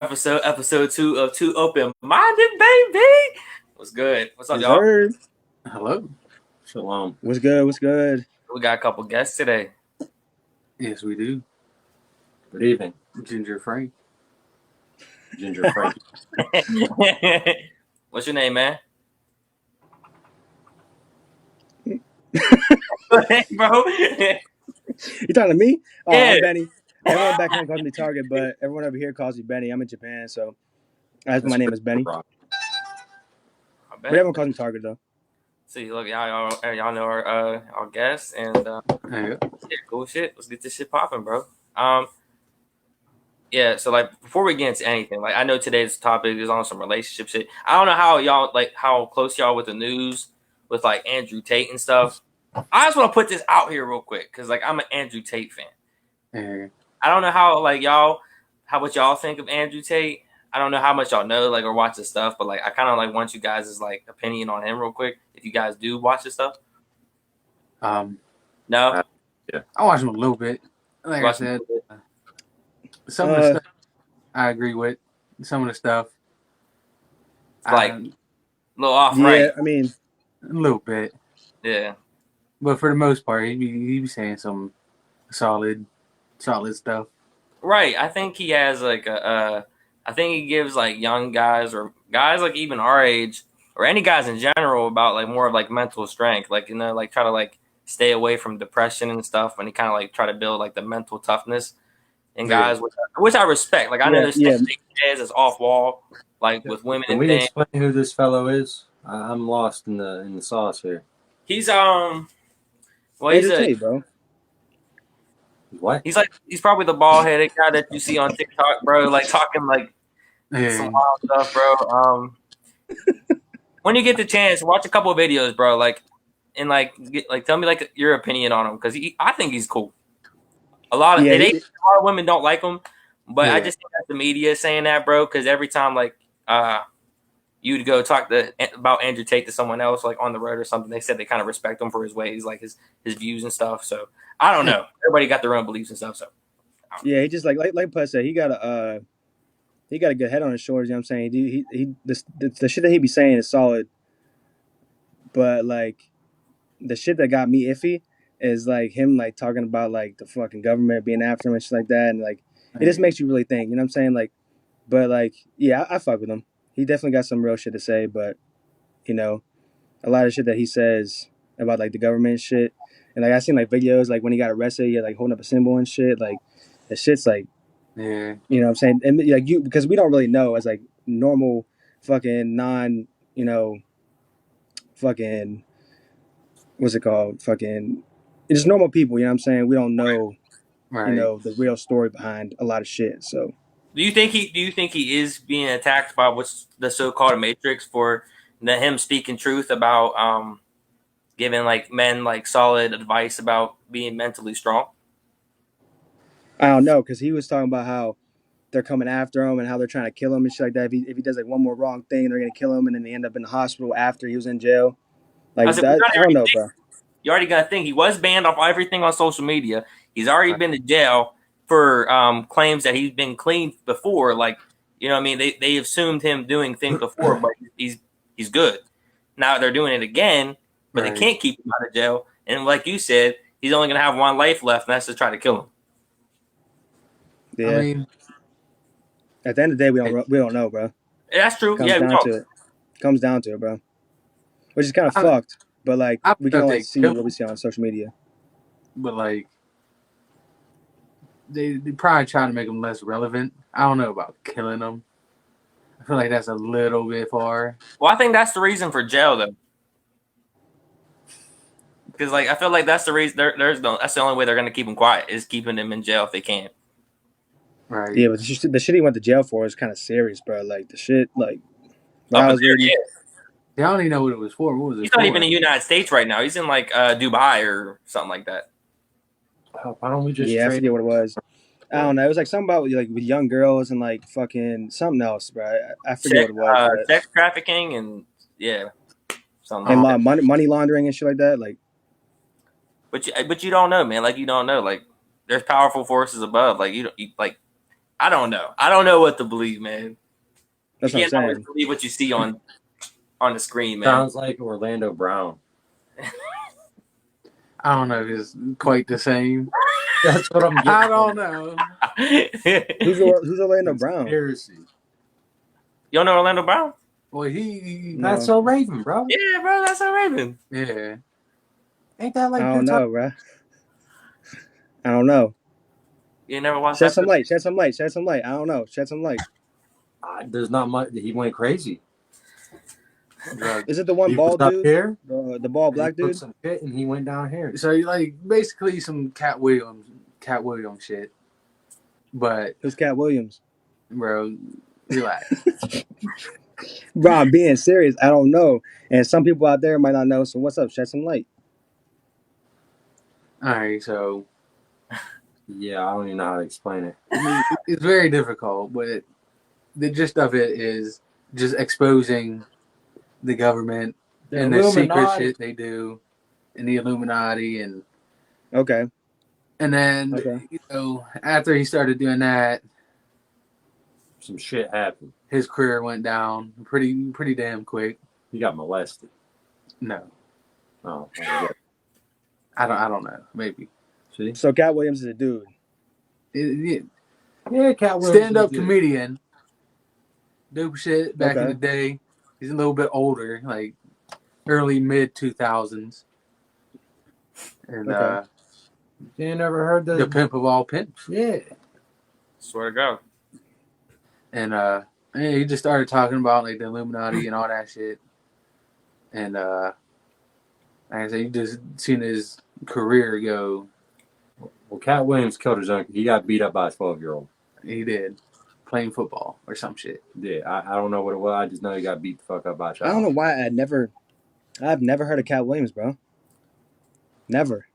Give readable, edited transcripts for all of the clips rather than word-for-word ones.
episode 2 of Two Open Minded, baby. What's good? What's up, y'all? Deserved. Hello. Shalom. What's good? What's good? We got a couple guests today. Yes, we do. Good evening, Ginger Frank. Ginger Frank. What's your name, man? Bro. You talking to me? Oh, Yeah. I'm Benny. Everyone back home calls me Target, but everyone over here calls me Benny. I'm in Japan, so my name is Benny. I But bet. everyone calls me Target, though. See, look, y'all know our guests and Yeah. cool shit. Let's get this shit popping, bro. Yeah. So like, before we get into anything, like I know today's topic is on some relationship shit. I don't know how close y'all with the news with like Andrew Tate and stuff. I just want to put this out here real quick because like I'm an Andrew Tate fan. Yeah. I don't know how what y'all think of Andrew Tate. I don't know how much y'all know like or watch his stuff, but like I kind of like want you guys' like opinion on him real quick. If you guys do watch his stuff, no, I watched him a little bit. Like Watch I him a said, little some of the stuff I agree with. Some of the stuff, like a little off, Yeah, right? I mean, a little bit. Yeah, But for the most part, he be saying some solid stuff. right. I think he has like I think he gives like young guys or guys like even our age or any guys in general about like more of like mental strength, like like try to like stay away from depression and stuff, and he kind of like try to build like the mental toughness in guys, which I respect. Like I know there's stuff he says is off wall, like with women Can and we things. explain who this fellow is? I'm lost in the sauce here. He's well, he's Andrew Tate, bro. What? he's probably the bald headed guy that you see on TikTok, bro. Like talking like some wild stuff, bro. When you get the chance, watch a couple of videos, bro. Like and like tell me like your opinion on him because I think he's cool. A lot of women don't like him, but I just think that the media is saying that, bro. Because every time like you'd go talk about Andrew Tate to someone else like on the road or something, they said they kind of respect him for his ways, like his views and stuff. So I don't know. Everybody got their own beliefs and stuff. So yeah, he just like Putt said, he got a good head on his shoulders. You know what I'm saying? The shit that he be saying is solid, but like the shit that got me iffy is like him like talking about like the fucking government being after him and shit like that, and like it just makes you really think. You know what I'm saying? Like, but like yeah, I fuck with him. He definitely got some real shit to say, but you know, a lot of shit that he says about like the government shit, and like I seen like videos like when he got arrested, he had like holding up a symbol and shit. Like the shit's like, Yeah. you know what I'm saying? And like because we don't really know as like normal fucking non, fucking what's it called? Fucking it's normal people. You know what I'm saying? We don't know, the real story behind a lot of shit. So. do you think he is being attacked by what's the so-called Matrix for him speaking truth about giving like men like solid advice about being mentally strong? I don't know because he was talking about how they're coming after him and how they're trying to kill him and shit like that. If he does like one more wrong thing, they're gonna kill him, and then they end up in the hospital after he was in jail. Like that, I don't know, bro. You already got to think he was banned off everything on social media. He's already been to jail for claims that he's been clean before. Like you know, what I mean, they assumed him doing things before, but he's good. Now they're doing it again, but they can't keep him out of jail. And like you said, he's only gonna have one life left, and that's to try to kill him. Yeah. I mean, at the end of the day, we don't know, bro. That's true. Comes down to it, bro. Which is kind of fucked, but like we can only see what we see on social media. But like, they probably try to make him less relevant. I don't know about killing him. I feel like that's a little bit far. Well, I think that's the reason for jail, though. Because like I feel like that's the reason. That's the only way they're gonna keep him quiet is keeping him in jail if they can. Right. Yeah, but the shit he went to jail for is kind of serious, bro. Like the shit, like. I was reading. I don't even know what it was for. What was it? He's not even in the United States right now. He's in like Dubai or something like that. Why don't we just? Yeah, I forget what it was. I don't know. It was like something about like with young girls and like fucking something else, bro. I forget what it was. Sex trafficking and something. And money laundering and shit like that. Like, but you don't know, man. Like you don't know. Like there's powerful forces above. Like you I don't know. I don't know what to believe, man. That's You what I'm can't always saying. believe what you see on the screen, man. Sounds like Orlando Brown. I don't know if it's quite the same. That's what I'm getting. I don't know. Who's Orlando Brown? Conspiracy. You don't know Orlando Brown? Well, he No. That's so Raven, bro. Yeah, bro, that's a Raven. yeah. Ain't that like I don't know, bro. I don't know. You never watched Shed that? some light. Shed some light. Shed some light. I don't know. Shed some light. There's not much. He went crazy. Drugs. Is it the one He bald was up dude? here. The bald black He took dude? some shit and he went down here. So like basically some Cat Williams shit. But Who's Cat Williams? bro, relax. Bro, I'm being serious. I don't know. And some people out there might not know. So what's up? Shed some light. All right, so Yeah, I don't even know how to explain it. I mean, it's very difficult, but the gist of it is just exposing the government and the secret Illuminati. shit they do, and the Illuminati, and Okay. then Okay. you know after he started doing that, Some shit happened. his career went down pretty damn quick. He got molested. No, Oh, I don't know. Maybe see? So Cat Williams is a dude. Yeah, Cat Williams. stand up is a dude. comedian, dope shit back in Okay. the day. He's a little bit older, like early mid 2000s, and Okay. You ain't never heard the pimp of all pimps. Yeah. Swear to God. And yeah, he just started talking about like the Illuminati and all that shit. And like I said, you just seen his career go. Well, Cat Williams killed his uncle. He got beat up by a 12-year-old. He did playing football or some shit. Yeah, I don't know what it was. I just know he got beat the fuck up by a child. I don't know why I've never heard of Cat Williams, bro. Never.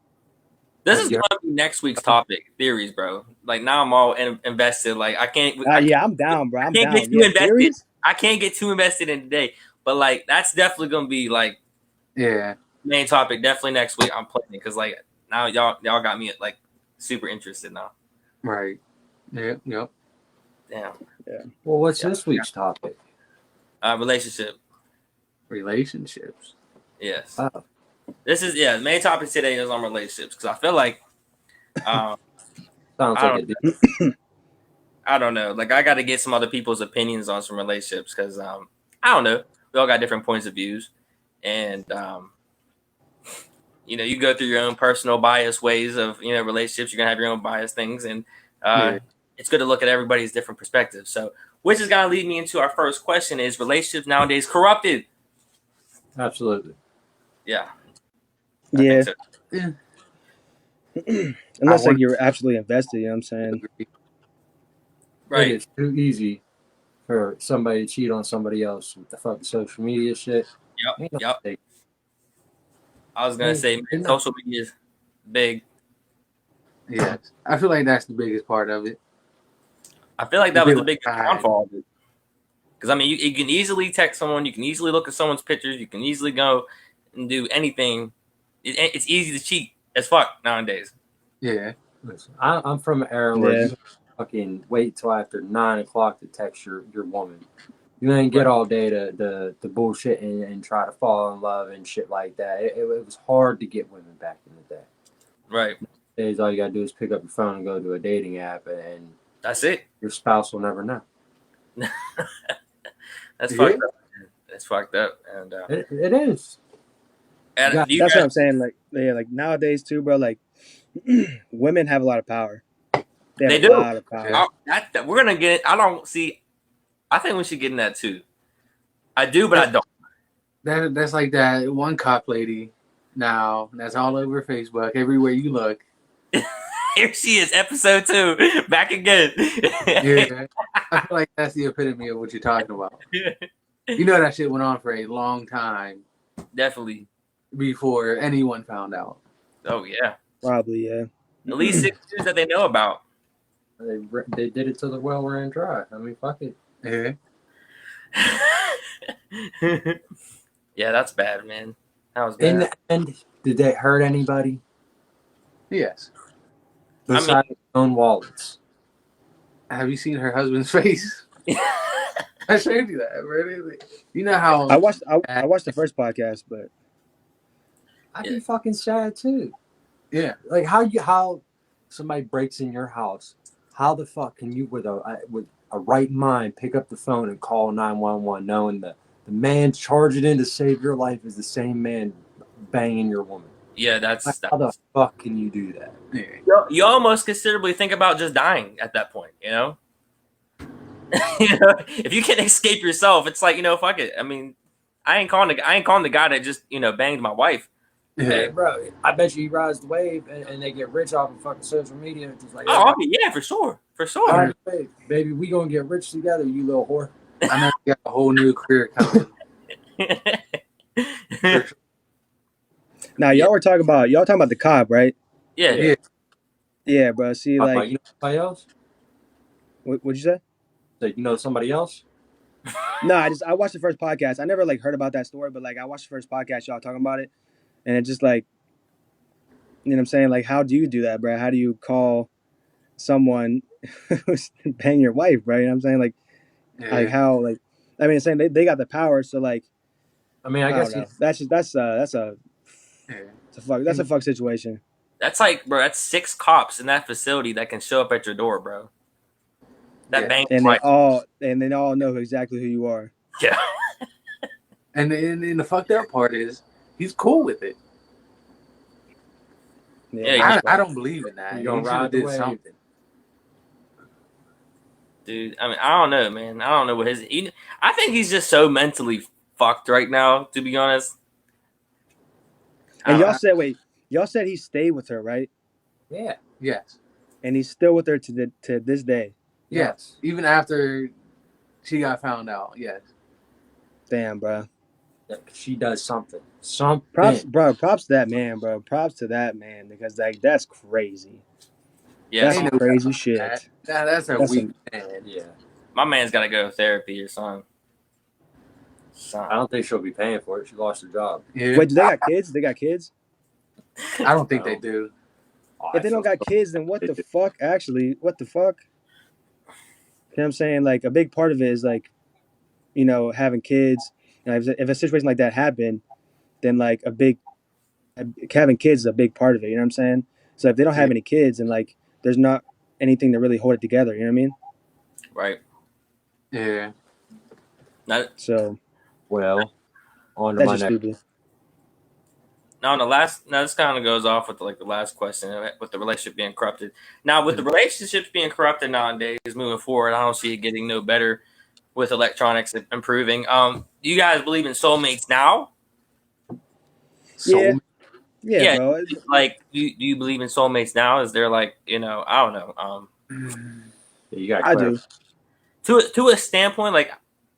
This is gonna be next week's topic, theories, bro. Like now I'm all invested. Like I can't. Yeah, I'm down, bro. I'm can't down. get too Yeah, invested. theories? I can't get too invested in today, but like that's definitely gonna be like Yeah, main topic. Definitely next week. I'm planning because like now y'all got me like super interested now. right. Yep. Damn. Well, what's this week's topic? Relationship. Relationships. Yes. Oh. This is the main topic today is on relationships because I feel like Sounds I like I don't know. Like I got to get some other people's opinions on some relationships because I don't know. We all got different points of views, and you know, you go through your own personal bias ways of relationships. You're gonna have your own bias things, and it's good to look at everybody's different perspectives. So, which is gonna lead me into our first question: is relationships nowadays corrupted? Absolutely. Yeah. I Yeah. think so. Yeah. Unless like you're absolutely invested, you know what I'm saying? Right. It's too easy for somebody to cheat on somebody else with the fucking social media shit. Yep. I was gonna say, man, social media is big. Yes, I feel like that's the biggest part of it. I feel like that was the biggest downfall of it. Because I mean, you can easily text someone, you can easily look at someone's pictures, you can easily go and do anything. It's easy to cheat as fuck nowadays. Yeah. Listen, I'm from an era where Yeah. you fucking wait till after 9 o'clock to text your woman. You ain't get all day to bullshit and try to fall in love and shit like that. It was hard to get women back in the day. Right. Nowadays, all you gotta do is pick up your phone and go to a dating app, and That's it. your spouse will never know. That's fucked up. That's fucked up. And It is. and Yeah, do you That's what guys, I'm saying. Like, yeah, like nowadays too, bro. Like, women have a lot of power. They have They a do. lot of power. we're gonna get. I don't see. I think we should get in that too. I do, but I don't. That's like that one cop lady now. That's all over Facebook. Everywhere you look. Here she is, episode 2, back again. Yeah. I feel like that's the epitome of what you're talking about. You know that shit went on for a long time Definitely. before anyone found out. Oh yeah. Probably, yeah. At least 6 years that they know about. They did it till the well ran dry. I mean, fuck it. Yeah. Yeah, that's bad, man. That was In bad. the end, did they hurt anybody Yes. besides their own wallets? Have you seen her husband's face? I showed you that, bro. You know how I watched the first podcast, but I'd be fucking sad too. yeah. Like how somebody breaks in your house, how the fuck can you with a right mind pick up the phone and call 911 knowing that the man charging in to save your life is the same man banging your woman? Yeah, Like, that's how the fuck can you do that? Yeah. you almost considerably think about just dying at that point, you know? You know, if you can escape yourself, it's like, you know, fuck it. I mean, I ain't calling the guy that just, you know, banged my wife. Hey, bro, I bet you rise the wave and they get rich off of fucking social media. Just like, Oh, I mean, yeah, for sure. For sure. ride the wave, baby, we gonna get rich together, you little whore. I know you got a whole new career coming. now y'all talking about the cop, right? Yeah. Yeah. Yeah, bro. See, Like, like, you know somebody else? what'd you say? So you know somebody else? No, I watched the first podcast. I never like heard about that story, but like I watched the first podcast, y'all talking about it, and it just like, you know what I'm saying? Like, how do you do that, bro? How do you call someone who's bang your wife, bro? You know what I'm saying? Like Yeah. how, like, I mean, saying they got the power, so like, I mean, I guess don't know. That's a fuck situation. That's like, bro, that's 6 cops in that facility that can show up at your door, bro. That Yeah. bang And wife. they all know exactly who you are. Yeah. And the fucked up part is he's cool with it. Yeah, I don't believe in that. You He gonna should have ride the did wave. something. Dude, I mean, I don't know, man. I don't know what I think he's just so mentally fucked right now, to be honest. And I y'all said he stayed with her, right? Yeah. Yes. And he's still with her to this day. Yes. Even after she got found out. Yes. Damn, bro. She does something. Something. Props to that man, bro. Props to that man, because like that's crazy. Yeah, That's some- some crazy shit. That's a That's weak some- man. Yeah. my man's got to go to therapy or something. I don't think she'll be paying for it. She lost her job. Yeah. Wait, do they got kids? They got kids? I don't think they do. Oh, If they don't got kids, then what the fuck? Actually, what the fuck? You know what I'm saying? Like, a big part of it is like, you know, having kids. You know, if a situation like that happened, then like having kids is a big part of it. You know what I'm saying? So if they don't have any kids, and like there's not anything to really hold it together. You know what I mean? Right. Yeah. Now, So Well, on to that's my just next. stupid. this kind of goes off with like the last question with the relationship being corrupted. Now, with the relationships being corrupted nowadays, moving forward, I don't see it getting no better with electronics improving. Do you guys believe in soulmates now? Yeah. Yeah, Yeah. bro. Like, do you believe in soulmates now? Is there like, you know, I don't know. You got. I do. To a standpoint, like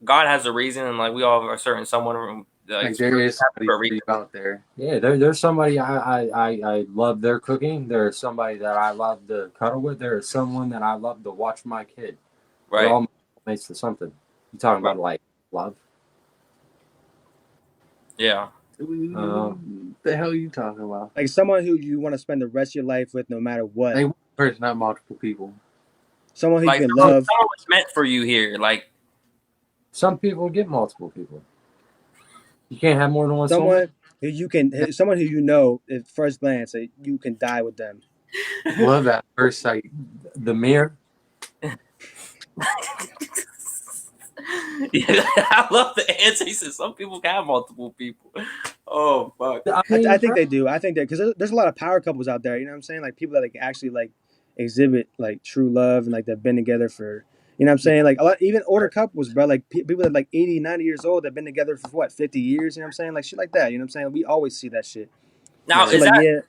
God has a reason, and like we all are certain someone Like there is somebody out there. Yeah, there's somebody I love their cooking. There's somebody that I love to cuddle with. There's someone that I love to watch my kid. right? They're all mates to something. You talking about like love? Yeah. The hell are you talking about? Like someone who you want to spend the rest of your life with, no matter what. Like one person, not multiple people. Someone who Like you can someone love. was meant for you here. Like, Some people get multiple people. You can't have more than one soulmate. Someone who you know at first glance that you can die with them. Love that first sight. The mirror. yeah, I love the answer. He said some people can have multiple people. Oh fuck. I think they do. I think that because there's a lot of power couples out there. You know what I'm saying? Like people that like actually like exhibit like true love and like they've been together for. You know what I'm saying? Like a lot, even older couples, bro. Like people that are like 80, 90 years old that have been together for what 50 years. You know what I'm saying? Like shit like that. You know what I'm saying? We always see that shit. Now, So, is like, that yeah,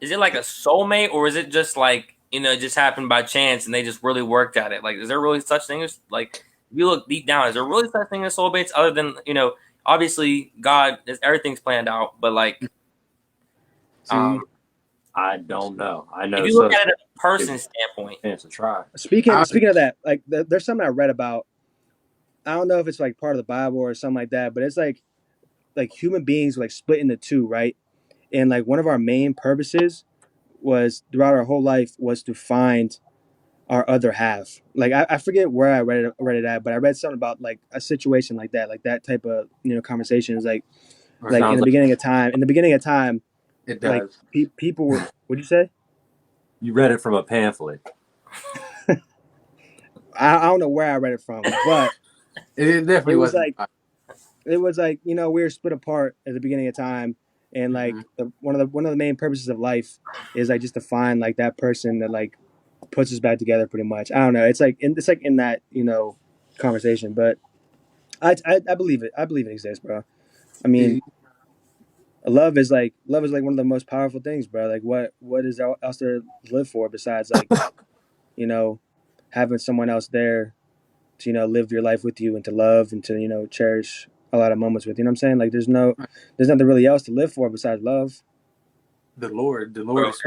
is it like a soulmate, or is it just like, you know, it just happened by chance and they just really worked at it? Like, is there really such thing as, like, if you look deep down, is there really such thing as soulmates other than, you know, obviously God, everything's planned out, but like, I don't know. I know. if you look at it a person's standpoint, Chance to try. Speaking of that, like there's something I read about. I don't know if it's like part of the Bible or something like that, but it's like human beings like split into two, right? And like one of our main purposes was throughout our whole life was to find our other half. Like I forget where I read it at, but I read something about like a situation like that type of conversation is like Or like Sounds like in the beginning of time, it like does. people were. What'd you say? you read it from a pamphlet. I don't know where I read it from, but It it definitely was wasn't. like we were split apart at the beginning of time, and Mm-hmm. like one of the main purposes of life is like just to find like that person that like puts us back together pretty much. I don't know. It's like in that conversation, but I believe it. I believe it exists, bro. I mean, love is like one of the most powerful things, bro. Like what is else there to live for besides like you know having someone else there to live your life with you and to love and to cherish a lot of moments with you. You know what I'm saying? Like there's nothing really else to live for besides love. The Lord Bro, is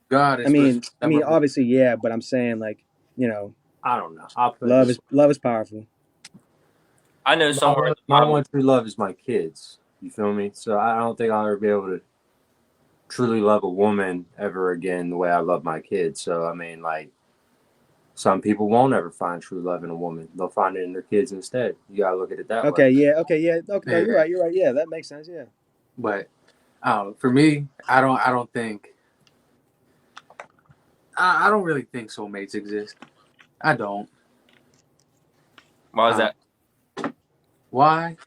God I is supposed mean, to I have mean, our obviously, yeah, but I'm saying like, you know, I don't know. I'll put it this way. love is powerful. I know somewhere in the My Bible. one true love is my kids. You feel me? So I don't think I'll ever be able to truly love a woman ever again the way I love my kids. So I mean, like, some people won't ever find true love in a woman. They'll find it in their kids instead. You gotta look at it that way. Okay, yeah, okay, yeah. Okay, no, Yeah. you're right. Yeah, that makes sense. Yeah. But for me, I don't think I don't really think soulmates exist. I don't. Why is Uh, that? why?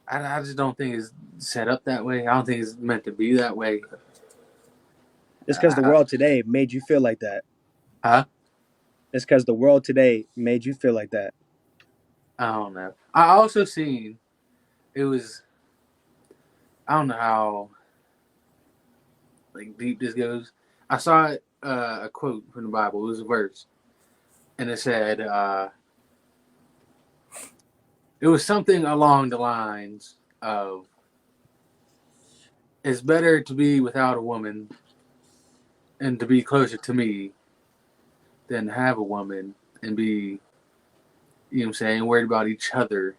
I just don't think it's set up that way. I don't think it's meant to be that way. It's because the Uh, world today made you feel like that. huh? It's because the world today made you feel like that. I don't know. I also seen it was. I don't know how like deep this goes. I saw a quote from the Bible. It was a verse, and it said it was something along the lines of, "It's better to be without a woman and to be closer to me than have a woman and be, you know what I'm saying, worried about each other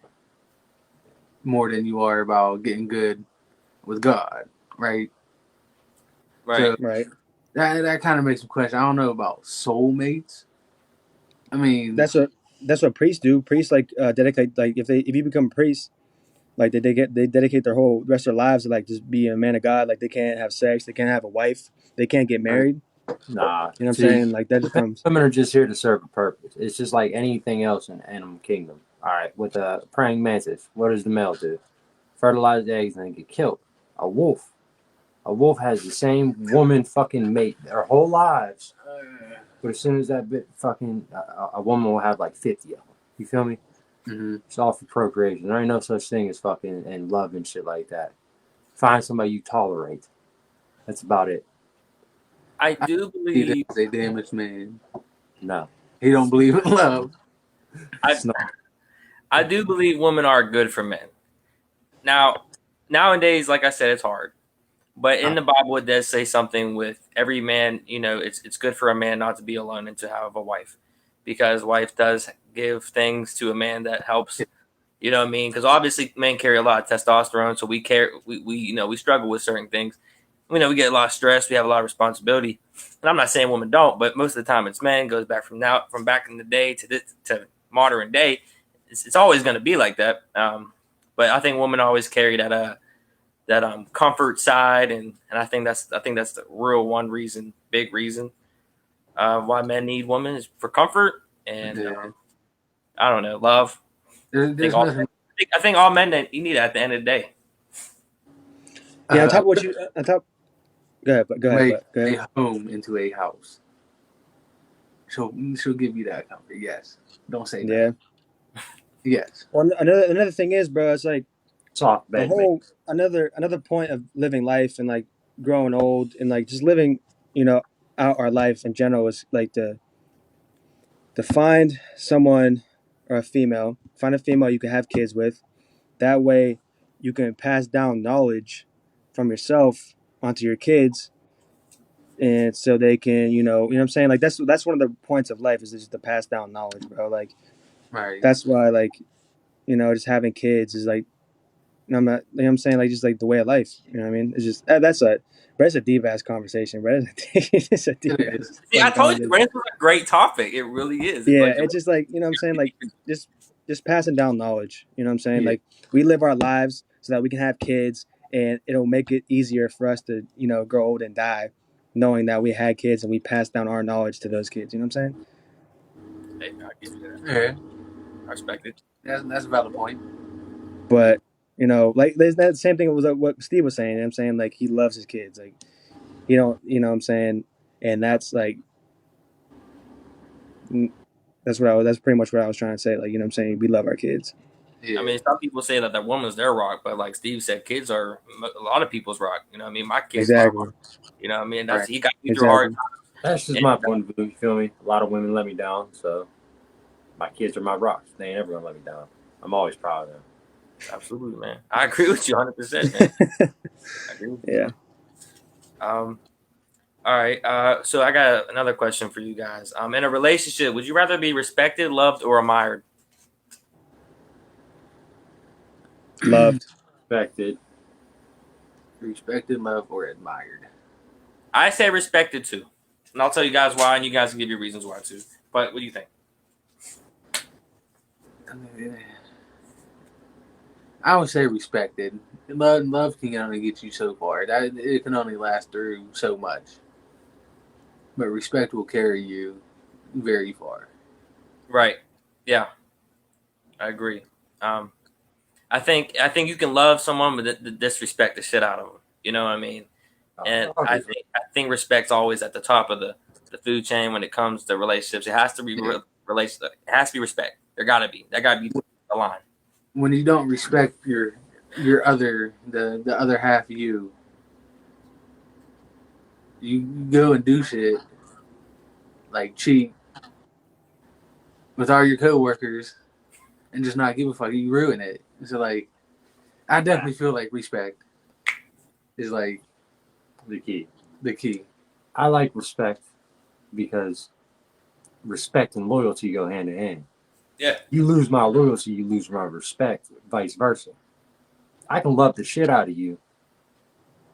more than you are about getting good with God, right?" Right. So Right. that kind of makes me question. I don't know about soulmates. I mean, That's what priests do. Priests like dedicate like if you become a priest, like they dedicate their whole rest of their lives to like just be a man of God. Like they can't have sex, they can't have a wife, they can't get right? married. Nah. You know what I'm See, saying? Like that just comes. women are just here to serve a purpose. It's just like anything else in animal kingdom. All right, with a praying mantis, what does the male do? Fertilize the eggs and then get killed. A wolf. A wolf has the same woman fucking mate their whole lives. But as soon as that bit fucking a woman will have like 50 of them. You feel me? Mm-hmm. It's all for procreation. There ain't no such thing as fucking and love and shit like that. Find somebody you tolerate. That's about it. I do He believe. is a damaged man. No. He don't believe in love. I, I do believe women are good for men. Now, nowadays, like I said, it's hard. But in the Bible, it does say something with every man. It's good for a man not to be alone and to have a wife, because wife does give things to a man that helps. You know what I mean? Because obviously, men carry a lot of testosterone, so we struggle with certain things. We get a lot of stress. We have a lot of responsibility. And I'm not saying women don't, but most of the time it's men. It goes back from back in the day to modern day. It's always going to be like that. But I think women always carry that comfort side, and I think that's the real big reason why men need women is for comfort and I don't know, love. There's nothing. I think all men you need at the end of the day. Yeah, on top of what you on top. Go ahead, Make but go ahead. a home into a house. She'll give you that comfort. Yes. Don't say Yeah. that. Yes. Well, another thing is, bro, it's like Soft the bed whole another point of living life and like growing old and like just living, out our life in general is like to find someone or find a female you can have kids with. That way, you can pass down knowledge from yourself onto your kids, and so they can, you know what I'm saying. Like that's one of the points of life is just to pass down knowledge, bro. Like Right. that's why, like, just having kids is like I'm not, you know what I'm saying, like just like the way of life. You know what I mean? It's just that's a deep ass conversation, bro. It's a deep It ass is. See, I fucking told you, conversation. this was a great topic. It really is. It's Yeah, like, it's just like, you know what I'm saying, like just just passing down knowledge. You know what I'm saying? Yeah. Like we live our lives so that we can have kids, and it'll make it easier for us to, you know, grow old and die, knowing that we had kids and we passed down our knowledge to those kids. You know what I'm saying? hey, I give you that. Yeah. I respect it. That's a valid point. But you know, like there's that same thing was what Steve was saying. You know what I'm saying, like he loves his kids, like you don't, you know what I'm saying, and that's like that's pretty much what I was trying to say. Like, you know what I'm saying, we love our kids. Yeah. I mean, some people say that woman's their rock, but like Steve said, kids are a lot of people's rock. You know what I mean? My kid's my Exactly. rock. You know what I mean? Right. He got me through hard Exactly. times. That's just And, my point of view. You feel me? A lot of women let me down, so my kids are my rocks. They ain't ever gonna let me down. I'm always proud of them. absolutely, man. I agree with you 100%, man. I agree with you. Yeah. All right. So I got another question for you guys. In a relationship, would you rather be respected, loved, or admired? Loved. Respected. Respected, loved, or admired. I say respected too, and I'll tell you guys why, and you guys can give your reasons why too. But what do you think? I would say respected. Love can only get you so far. It can only last through so much. But respect will carry you very far. Right. Yeah. I agree. I think you can love someone, but disrespect the shit out of them. You know what I mean? And I think respect's always at the top of the food chain when it comes to relationships. It has to be Yeah. It has to be respect. There gotta be. That gotta be the line. When you don't respect your other the other half of you go and do shit like cheat with all your coworkers and just not give a fuck. You ruin it. So like, I definitely feel like respect is like The key. the key. I like respect because respect and loyalty go hand in hand. Yeah. You lose my loyalty, you lose my respect, vice versa. I can love the shit out of you,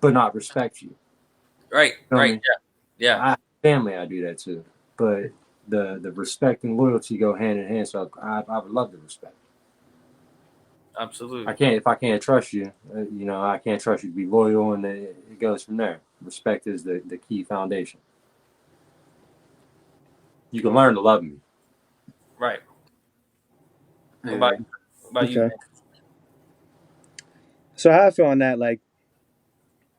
but not respect you. Right. Feel Right. me? Yeah. Family, I do that too. But the respect and loyalty go hand in hand. So I would love the respect. Absolutely. If I can't trust you, I can't trust you to be loyal, and it goes from there. Respect is the key foundation. You can learn to love me. Right. Yeah. What about you? Okay. So how I feel on that, like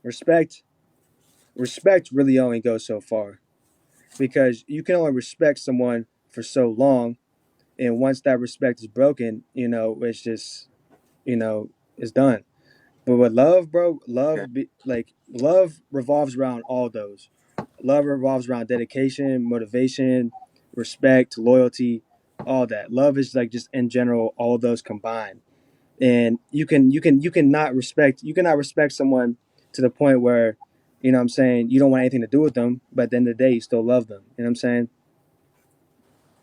respect really only goes so far, because you can only respect someone for so long, and once that respect is broken, you know, it's just, you know, it's done. But with love, bro, love revolves around all those. Love revolves around dedication, motivation, respect, loyalty, all that. Love is like just in general all those combined. And you cannot respect someone to the point where, you know what I'm saying, you don't want anything to do with them, but at the end of the day you still love them. You know what I'm saying?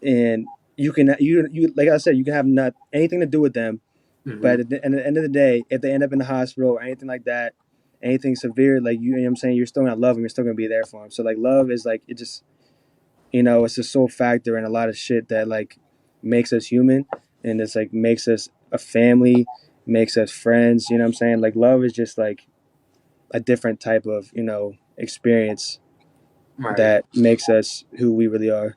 And you like I said, you can have not anything to do with them, but at the end of the day, if they end up in the hospital or anything like that, anything severe, like you know what I'm saying, you're still gonna love them, you're still gonna be there for them. So like love is like, it just, you know, it's a sole factor in a lot of shit that like makes us human, and it's like makes us a family, makes us friends. You know what I'm saying? Like love is just like a different type of, you know, experience Right. that makes us who we really are.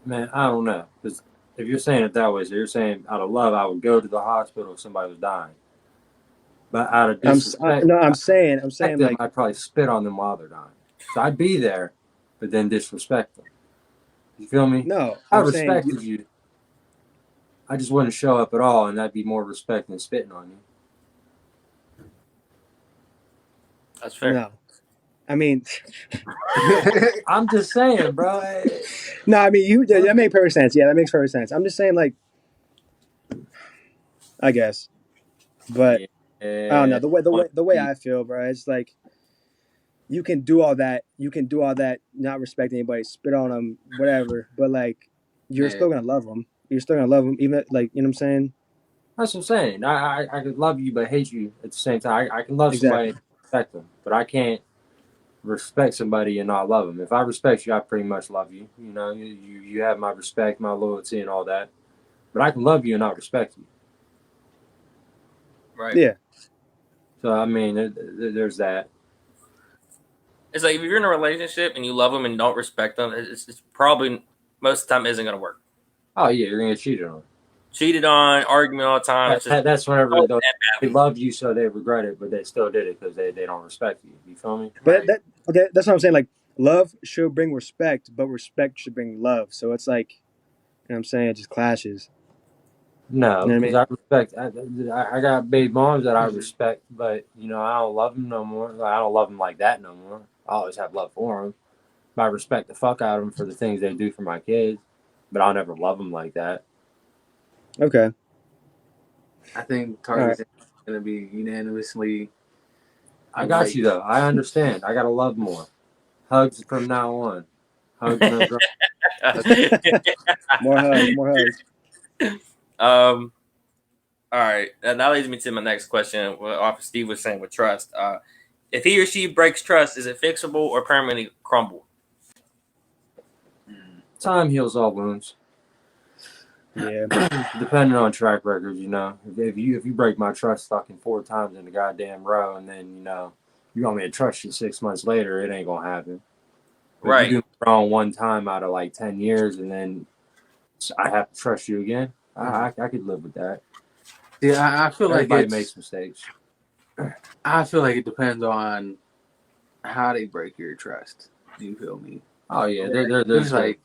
Man, I don't know. Because if you're saying it that way, so you're saying out of love, I would go to the hospital if somebody was dying. But out of disrespect, I'm saying like, I'd probably spit on them while they're dying. So I'd be there, but then disrespect them. You feel me? no, I I'm saying respected you. I just wouldn't show up at all, and that'd be more respect than spitting on you. That's fair. no. I mean, I'm just saying, bro. no, I mean that makes perfect sense. Yeah, that makes perfect sense. I'm just saying, like, I guess, but I don't know the way I feel, bro. It's like you can do all that, not respect anybody, spit on them, whatever. But like, you're Yeah. still gonna love them. You're still gonna love them, even like, you know what I'm saying. That's what I'm saying. I could love you but hate you at the same time. I can love somebody Exactly. and respect them, but I can't respect somebody and not love them. If I respect you, I pretty much love you. You know, you have my respect, my loyalty, and all that. But I can love you and not respect you. Right. Yeah. So I mean, there's that. It's like if you're in a relationship and you love them and don't respect them, it's probably most of the time isn't gonna work. Oh yeah, you're gonna cheat on. Cheated on, argument all the time. It's just That's whenever oh, they love you, so they regret it, but they still did it because they don't respect you. You feel me? But right. okay, that's what I'm saying. Like, love should bring respect, but respect should bring love. So it's like, you know what I'm saying? It just clashes. No, You know what I because mean? I respect. I got baby moms that I respect, but you know I don't love them no more. Like, I don't love them like that no more. I always have love for them. But I respect the fuck out of them for the things they do for my kids, but I'll never love them like that. Okay. I think All right. Target's gonna be unanimously. I got you though. I understand. I gotta love more. Hugs from now on. Hugs no drum. More hugs. More hugs. All right. And that leads me to my next question. What Officer Steve was saying with trust. If he or she breaks trust, is it fixable or permanently crumble? Time heals all wounds. Yeah. Depending on track records, you know. If you break my trust fucking 4 times in a goddamn row, and then you want me to trust you 6 months later, it ain't gonna happen. But if Right. you do me wrong 1 time out of like 10 years, and then I have to trust you again, I could live with that. Yeah, I feel like Everybody makes mistakes. I feel like it depends on how they break your trust. Do you feel me? Oh yeah, It's like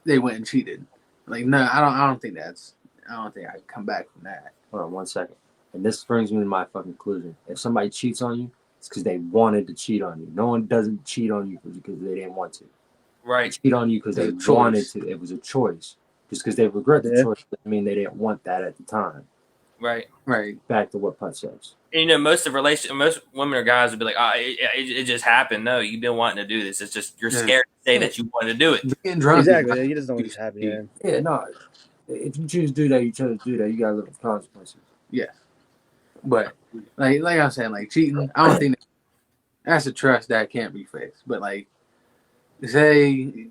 they went and cheated. Like no, I don't think I can come back from that. Hold on 1 second. And this brings me to my fucking conclusion. If somebody cheats on you, it's because they wanted to cheat on you. No one doesn't cheat on you because they didn't want to. They Right. cheat on you because they It's a wanted choice. to. It was a choice. Just because they regret the Yeah. choice doesn't mean they didn't want that at the time. Right. Right. Back to what Putt says. And, you know, most women or guys would be like, "Oh, it just happened." No, you've been wanting to do this. It's just you're Yeah. scared to say that you want to do it. Being drunk. Exactly. You just don't want to happen. Yeah. Yeah, no. If you choose to do that, you chose to do that. You gotta live with consequences. But like I'm saying, like cheating, I don't think that's a trust that can't be fixed. But like, say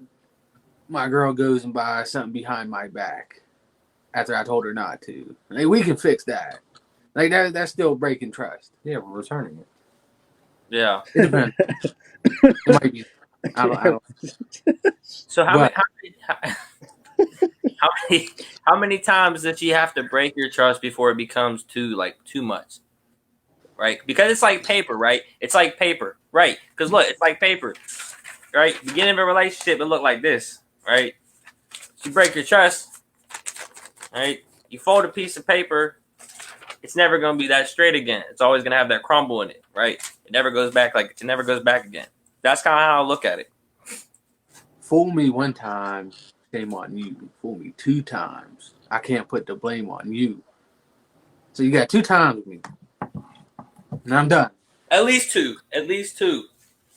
my girl goes and buys something behind my back after I told her not to, like we can fix that. Like that's still breaking trust. Yeah, we're returning it. Yeah. It depends. It might be. I don't. So But- how many times does she have to break your trust before it becomes too much? Right? Because it's like paper, right? It's like paper, right? Because look, it's like paper, right? Beginning of a relationship, it look like this, right? You break your trust, right? You fold a piece of paper, it's never gonna be that straight again. It's always gonna have that crumble in it, right? It never goes back again. That's kind of how I look at it. Fool me one time, shame on you. Fool me 2 times, I can't put the blame on you. So you got 2 times with me, and I'm done. At least two,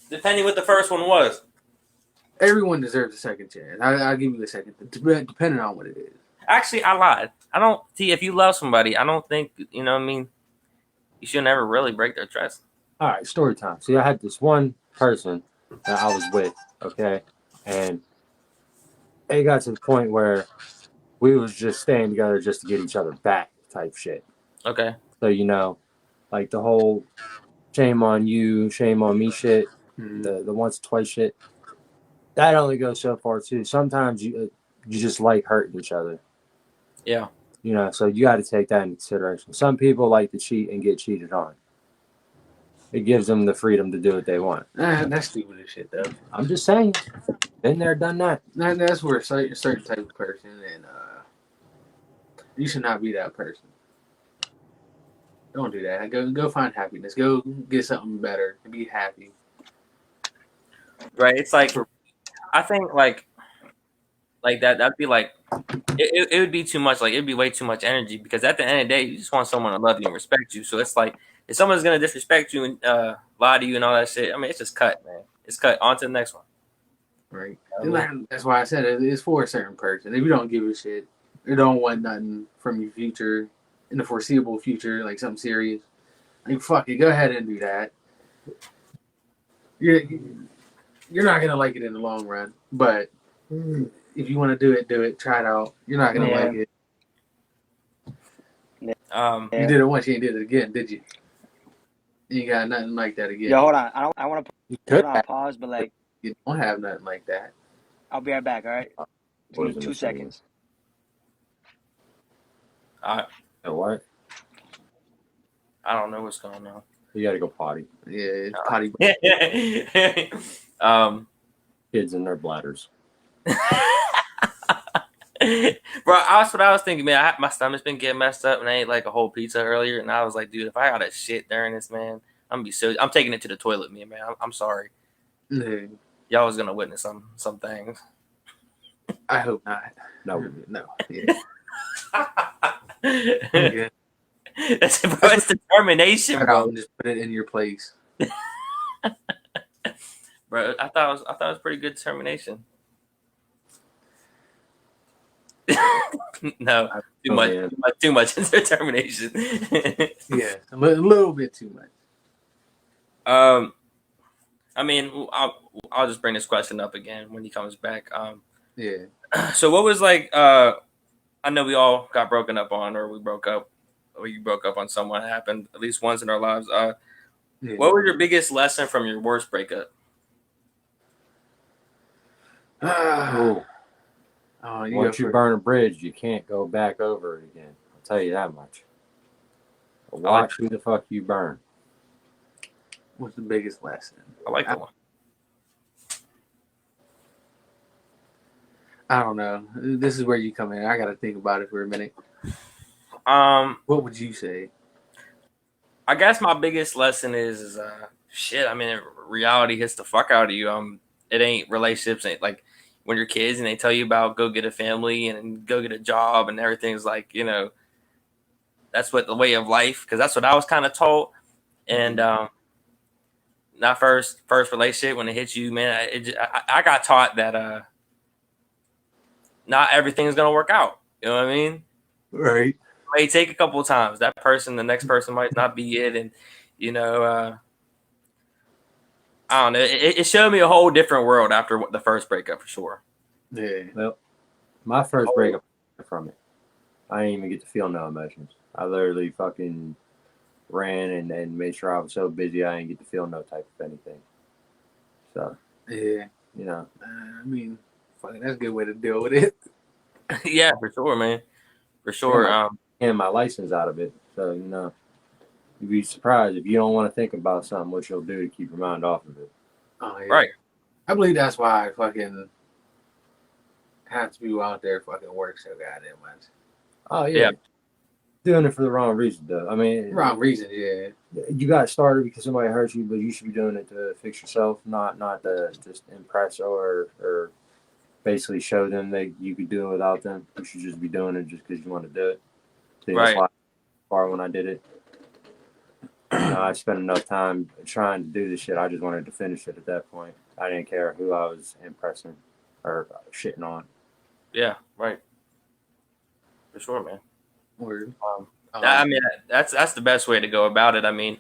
depending what the first one was. Everyone deserves a second chance. I'll give you a second, depending on what it is. Actually, I lied. I don't see if you love somebody. I don't think you know what I mean. You should never really break their trust. All right, story time. See, I had this one person that I was with, okay, and it got to the point where we was just staying together just to get each other back type shit. Okay. So like the whole shame on you, shame on me shit, the once or twice shit. That only goes so far too. Sometimes you just like hurting each other. Yeah. So you got to take that into consideration. Some people like to cheat and get cheated on. It gives them the freedom to do what they want. That's stupid as shit, though. I'm just saying. Been there, done that. That's where a certain type of person, and you should not be that person. Don't do that. Go find happiness. Go get something better and be happy. Right. It's like I think like that'd be like it would be too much. Like it'd be way too much energy because at the end of the day, you just want someone to love you and respect you. So it's like if someone's gonna disrespect you and lie to you and all that shit, I mean, it's just cut, man. It's cut. On to the next one. Right. That's why I said it's for a certain person. If you don't give a shit, you don't want nothing from your future, in the foreseeable future, like something serious, like fuck it, go ahead and do that. You're not gonna like it in the long run, but if you want to do it. Try it out. You're not gonna Yeah. like it. Um, You did it once, you ain't did it again, did you? You ain't got nothing like that again. Yo, hold on. I want to You put could on have, pause, but like, you don't have nothing like that. I'll be right back. All right. What Give me is it, 2 Mr. seconds. I What? don't know what's going on. You gotta go potty. Yeah, it's potty. Kids in their bladders. Bro, that's what I was thinking, man. My stomach's been getting messed up, and I ate like a whole pizza earlier, and I was like, dude, if I got a shit during this, man, I'm taking it to the toilet, man. I'm sorry. Yeah, Y'all was gonna witness some things. I hope not. No. No. Yeah. I'm good. That's bro, it's determination, I'll bro. just put it in your place. Bro, I thought it was pretty good determination. No, too much determination. Yeah, a little bit too much. I mean, I'll just bring this question up again when he comes back. Yeah. So what was like? I know we all got broken up on, or we broke up, or you broke up on someone. It happened at least once in our lives. Yeah. What was your biggest lesson from your worst breakup? Oh, Once you burn a bridge, you can't go back over it again. I'll tell you that much. Watch who the fuck you burn. What's the biggest lesson? I like that one. I don't know. This is where you come in. I got to think about it for a minute. What would you say? I guess my biggest lesson is shit. I mean, reality hits the fuck out of you. It ain't relationships. Ain't like when you're kids and they tell you about go get a family and go get a job and everything's like, you know, that's what the way of life. Because that's what I was kind of told. And not first relationship when it hits you, man. I got taught that not everything's gonna work out. You know what I mean? Right. It may take a couple of times. That person, the next person might not be it, and you know, I don't know. It showed me a whole different world after the first breakup for sure. Yeah. Well, my first breakup from it, I didn't even get to feel no emotions. I literally fucking ran and made sure I was so busy I didn't get to feel no type of anything. So, Yeah. you know. I mean, fucking, that's a good way to deal with it. Yeah, for sure, man. For sure. And my license out of it. So, you know, you'd be surprised if you don't want to think about something, what you'll do to keep your mind off of it. Oh, yeah. Right. I believe that's why I fucking have to be out there fucking work so goddamn much. Oh, yeah. Doing it for the wrong reason, though. I mean, Wrong reason, yeah. You got started because somebody hurt you, but you should be doing it to fix yourself, not to just impress or basically show them that you could do it without them. You should just be doing it just because you want to do it. So Right. that's why far when I did it, I spent enough time trying to do this shit. I just wanted to finish it at that point. I didn't care who I was impressing or shitting on. Yeah. Right. For sure, man. Word. I mean, that's the best way to go about it. I mean,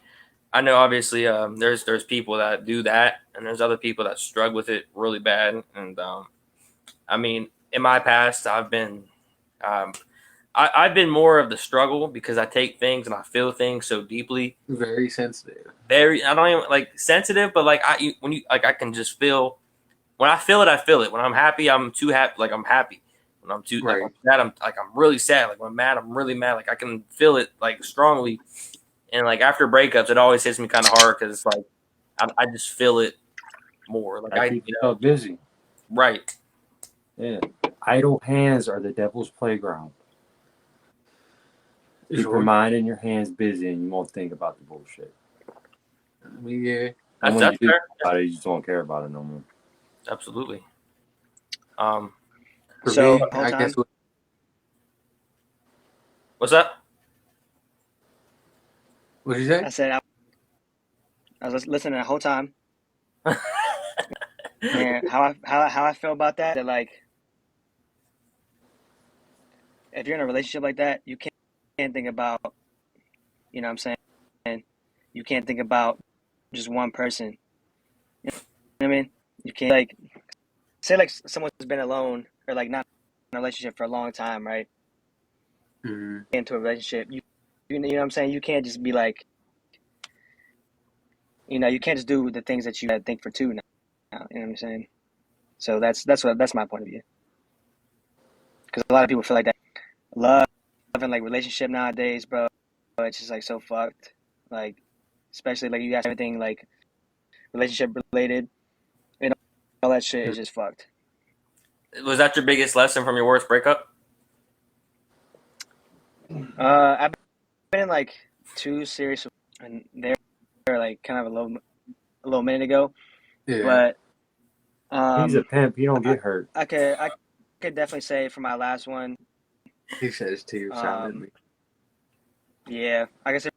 I know obviously there's people that do that, and there's other people that struggle with it really bad. And I mean, in my past, I've been I've been more of the struggle because I take things and I feel things so deeply. Very sensitive. I don't even like sensitive, but like I can just feel when I feel it, I feel it. When I'm happy, I'm too happy. Like I'm happy. When I'm too Right. like, I'm sad, I'm really sad. Like when I'm mad, I'm really mad. Like I can feel it like strongly. And like after breakups, it always hits me kind of hard because it's like I just feel it more. Like I keep yourself busy. Right. Yeah. Idle hands are the devil's playground. Keep your mind and your hands busy, and you won't think about the bullshit. I mean, yeah. And when That's you do fair. about it, you just don't care about it no more. Absolutely. For So, me, whole I time? guess What's up? what did you say? I said I was listening the whole time, and how I feel about that like, if you're in a relationship like that, you can't can't think about, you know what I'm saying? And you can't think about just one person. You know what I mean? You can't, like, say, like, someone's been alone or, like, not in a relationship for a long time, right? Mm-hmm. Into a relationship, you know what I'm saying? You can't just be like, you can't just do the things that you think for two now. You know what I'm saying? So that's my point of view. Because a lot of people feel like that love and like relationship nowadays, bro. It's just like so fucked. Like, especially like you guys everything like relationship related, and all that shit is just fucked. Was that your biggest lesson from your worst breakup? I've been in like two serious, and they're like kind of a little minute ago, Yeah. but He's a pimp. You don't get hurt. I could definitely say for my last one, He said his tears sounded me. yeah, I guess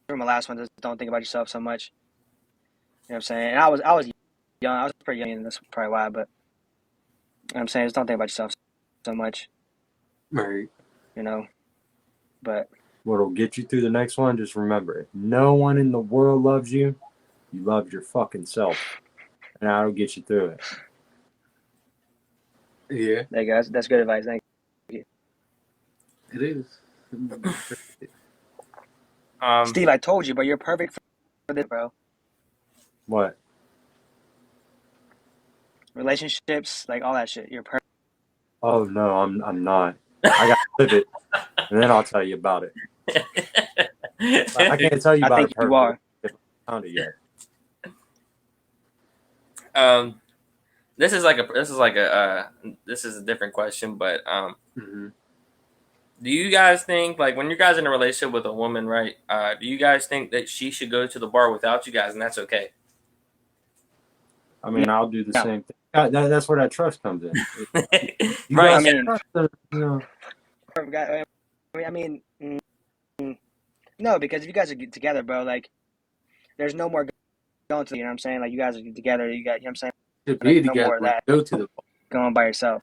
for my last one, just don't think about yourself so much. You know what I'm saying? And I was young, I was pretty young, and that's probably why. But you know what I'm saying, just don't think about yourself so much. Right. You know, but What'll get you through the next one? Just remember, if no one in the world loves you, you love your fucking self, and that'll get you through it. Yeah, there you go. That's good advice. Thank you. it is. Steve, I told you, but you're perfect for this, bro. What? Relationships, like all that shit. You're perfect. Oh no, I'm not. I gotta live it, and then I'll tell you about it. I can't tell you I about think it perfectly you are. if I found it yet. This is a different question, but Mm-hmm. do you guys think, like, when you guys in a relationship with a woman, right? Do you guys think that she should go to the bar without you guys, and that's okay? I mean, I'll do the No. same thing. That's where that trust comes in. You Right. I gotta mean, trust them, you know. I mean, no, because if you guys are together, bro, like, there's no more going to. You know what I'm saying? Like, you guys are together. You got. You know what I'm saying? To be Like, no together, more of that. go to the bar. Going by yourself.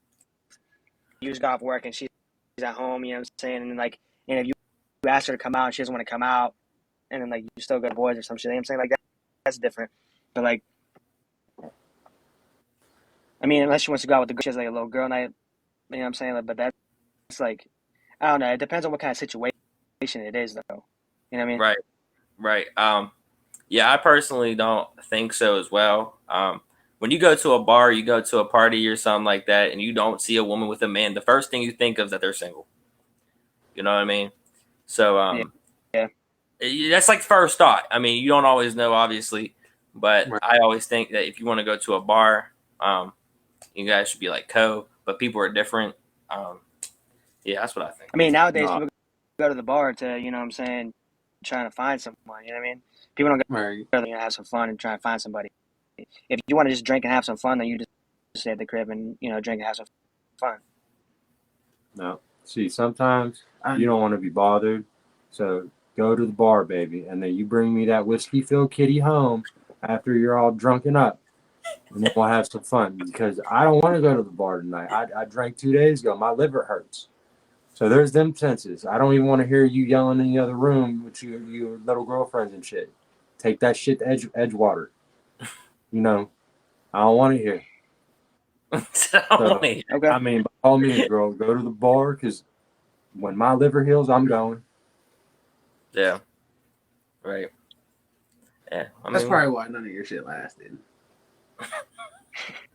You just got off work and she's at home. You know what I'm saying? And like, and if you ask her to come out and she doesn't want to come out, and then like you still go to boys or some shit. You know what I'm saying? Like that's different. But like, I mean, unless she wants to go out with the girl, she has like a little girl night. You know what I'm saying? Like, but that's like, I don't know. It depends on what kind of situation it is, though. You know what I mean? Right. Yeah, I personally don't think so as well. When you go to a bar, you go to a party or something like that, and you don't see a woman with a man, the first thing you think of is that they're single. You know what I mean? So, Yeah. That's like first thought. I mean, you don't always know, obviously, but Right. I always think that if you want to go to a bar, you guys should be like but people are different. Yeah, that's what I think. I mean, nowadays people go to the bar to, you know what I'm saying, trying to find someone. You know what I mean? People don't go Right. there to have some fun and try to find somebody. If you want to just drink and have some fun, then you just stay at the crib and drink and have some fun. No. See, sometimes you don't want to be bothered, so go to the bar, baby, and then you bring me that whiskey-filled kitty home after you're all drunken up, and then we'll have some fun, because I don't want to go to the bar tonight. I drank 2 days ago. My liver hurts. So there's them senses. I don't even want to hear you yelling in the other room with your little girlfriends and shit. Take that shit to Edgewater. I don't want to hear. Okay. I mean, by all means, girl, go to the bar, because when my liver heals, I'm going. Yeah. Right. Yeah. That's probably why none of your shit lasted.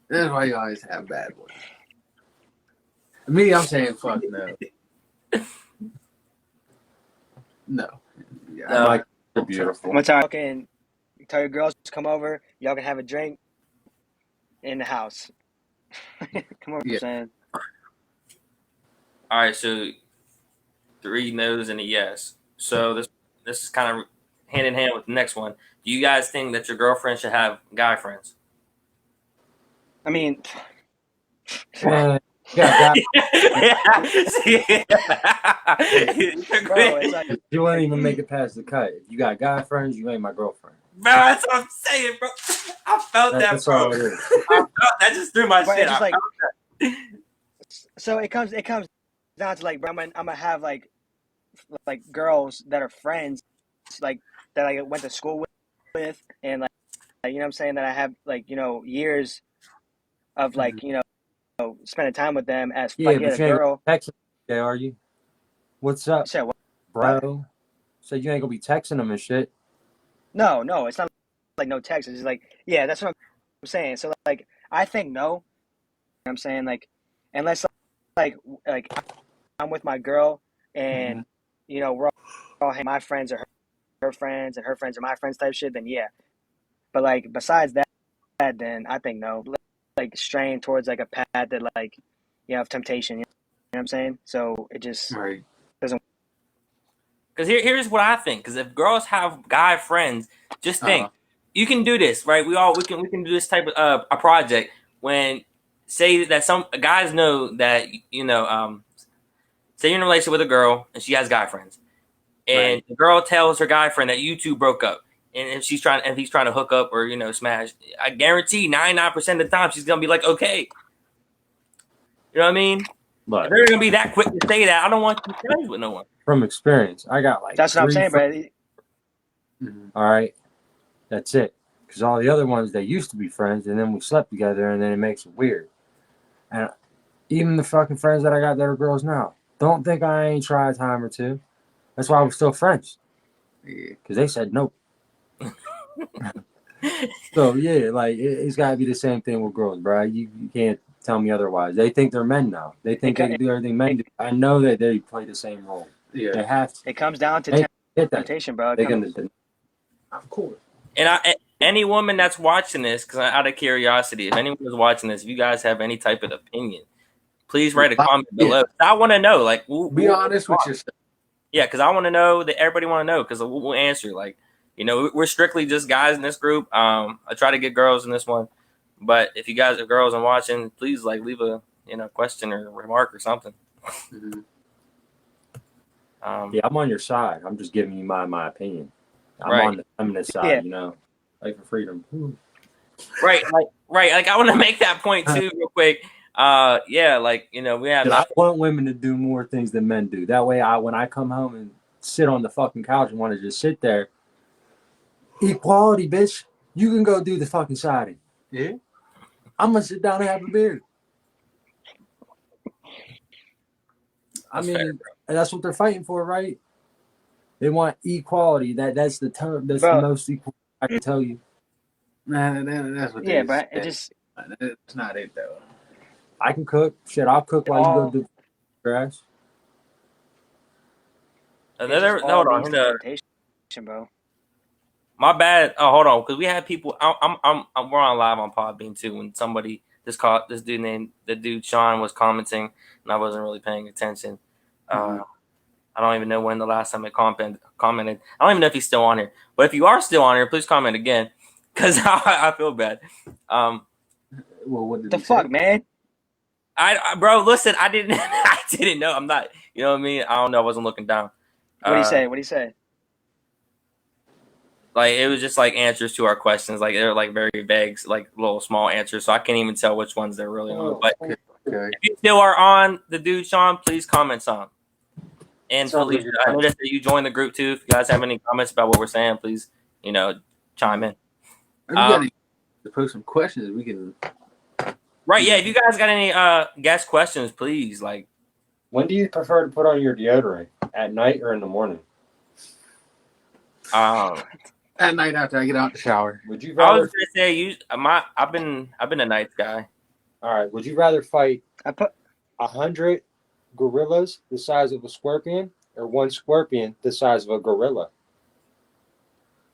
That's why you always have bad ones. Me, I'm saying fuck no. No. Yeah, No. Like, you're beautiful. One time, fucking tell your girls to come over. Y'all can have a drink in the house. Come over, Yeah. saying. All right, so 3 no's and a yes. So this is kind of hand in hand with the next one. Do you guys think that your girlfriend should have guy friends? I mean, Yeah, bro, it's like, you won't even make it past the cut. If you got guy friends, you ain't my girlfriend. Bro, that's what I'm saying, bro. I felt that, That's all bro. it is. I felt that just threw my but shit it's just out. like, so it comes down to like, bro, I'm gonna have like girls that are friends, like that I went to school with, and like you know what I'm saying, that I have like, you know, years of like, you know, spending time with them as Yeah, like, yeah, but the you ain't gonna girl. be texting them, are you? What's You up, said what? bro? So you ain't gonna be texting them and shit. No, it's not like no text. It's just like, yeah, that's what I'm saying. So like, I think no. You know what I'm saying, like, unless like like I'm with my girl and you know we're all my friends are her friends and her friends are my friends type shit, then yeah. But like besides that, then I think no. Like straying towards like a path that like, you know, of temptation. You know what I'm saying? So it just Right. doesn't. Because here's what I think. Because if girls have guy friends, just think Uh-huh. you can do this, right? We can do this type of a project when say that some guys know that you know say you're in a relationship with a girl and she has guy friends, and Right. the girl tells her guy friend that you two broke up, and if he's trying to hook up or you know smash, I guarantee 99% of the time she's gonna be like, okay, you know what I mean? Look, If they're gonna be that quick to say that, I don't want you friends with no one. from experience, I got like That's what I'm 3 saying, friends. bro. All right, that's it. Because all the other ones, they used to be friends, and then we slept together, and then it makes it weird. And even the fucking friends that I got that are girls now, don't think I ain't tried a time or two. That's why we're still friends. Yeah. Because they said nope. So yeah, like it's got to be the same thing with girls, bro. You can't tell me otherwise. They think they're men now. They think they can do everything men do. I know that they play the same role. They Yeah. have to. It comes down to They get that. temptation, bro. They're gonna. Of course. And any woman that's watching this, because out of curiosity, if anyone is watching this, if you guys have any type of opinion, please write a comment below. I want to know, like, Be honest with yourself. Yeah, because I want to know that everybody want to know because we'll answer. Like, you know, we're strictly just guys in this group. I try to get girls in this one, but if you guys are girls and watching, please like leave a question or remark or something. Mm-hmm. Yeah, I'm on your side. I'm just giving you my opinion. I'm Right. on the feminist side, Yeah. you know, fight for freedom. Right. Like I want to make that point too, real quick. Yeah, like we have. I want women to do more things than men do. That way, when I come home and sit on the fucking couch and want to just sit there, equality, bitch. You can go do the fucking siding. Yeah. I'm gonna sit down and have a beer. I mean, fair, that's what they're fighting for, right? They want equality. That's the term. That's Bro. the most equal I can tell you. Nah, that's what. Yeah, but it just. That's not it though. I can cook. Shit, I'll cook while you go do grass. hold on. Temptation, bro. My bad. Oh, hold on, because we had people. We're on live on Podbean too. When somebody this dude named the dude Sean was commenting, and I wasn't really paying attention. I don't even know when the last time it commented. I don't even know if he's still on here. But if you are still on here, please comment again, because I feel bad. Well, what did the fuck, say? man? Bro, listen, I didn't know. I'm not. You know what I mean? I don't know. I wasn't looking down. What do you say? What do you say? Like it was just like answers to our questions. Like they're like very vague, like little small answers. So I can't even tell which ones they're really on. But Okay. if you still are on the dude Sean, please comment some. And Felicia, I noticed that you joined the group too. If you guys have any comments about what we're saying, please, chime in. If you got any to post some questions, we can. Right, yeah. If you guys got any guest questions, please. Like, when do you prefer to put on your deodorant? At night or in the morning? At night after I get out the shower. Would you I rather? was gonna say I've been a night guy. All right. Would you rather fight I put 100 gorillas the size of a scorpion, or one scorpion the size of a gorilla?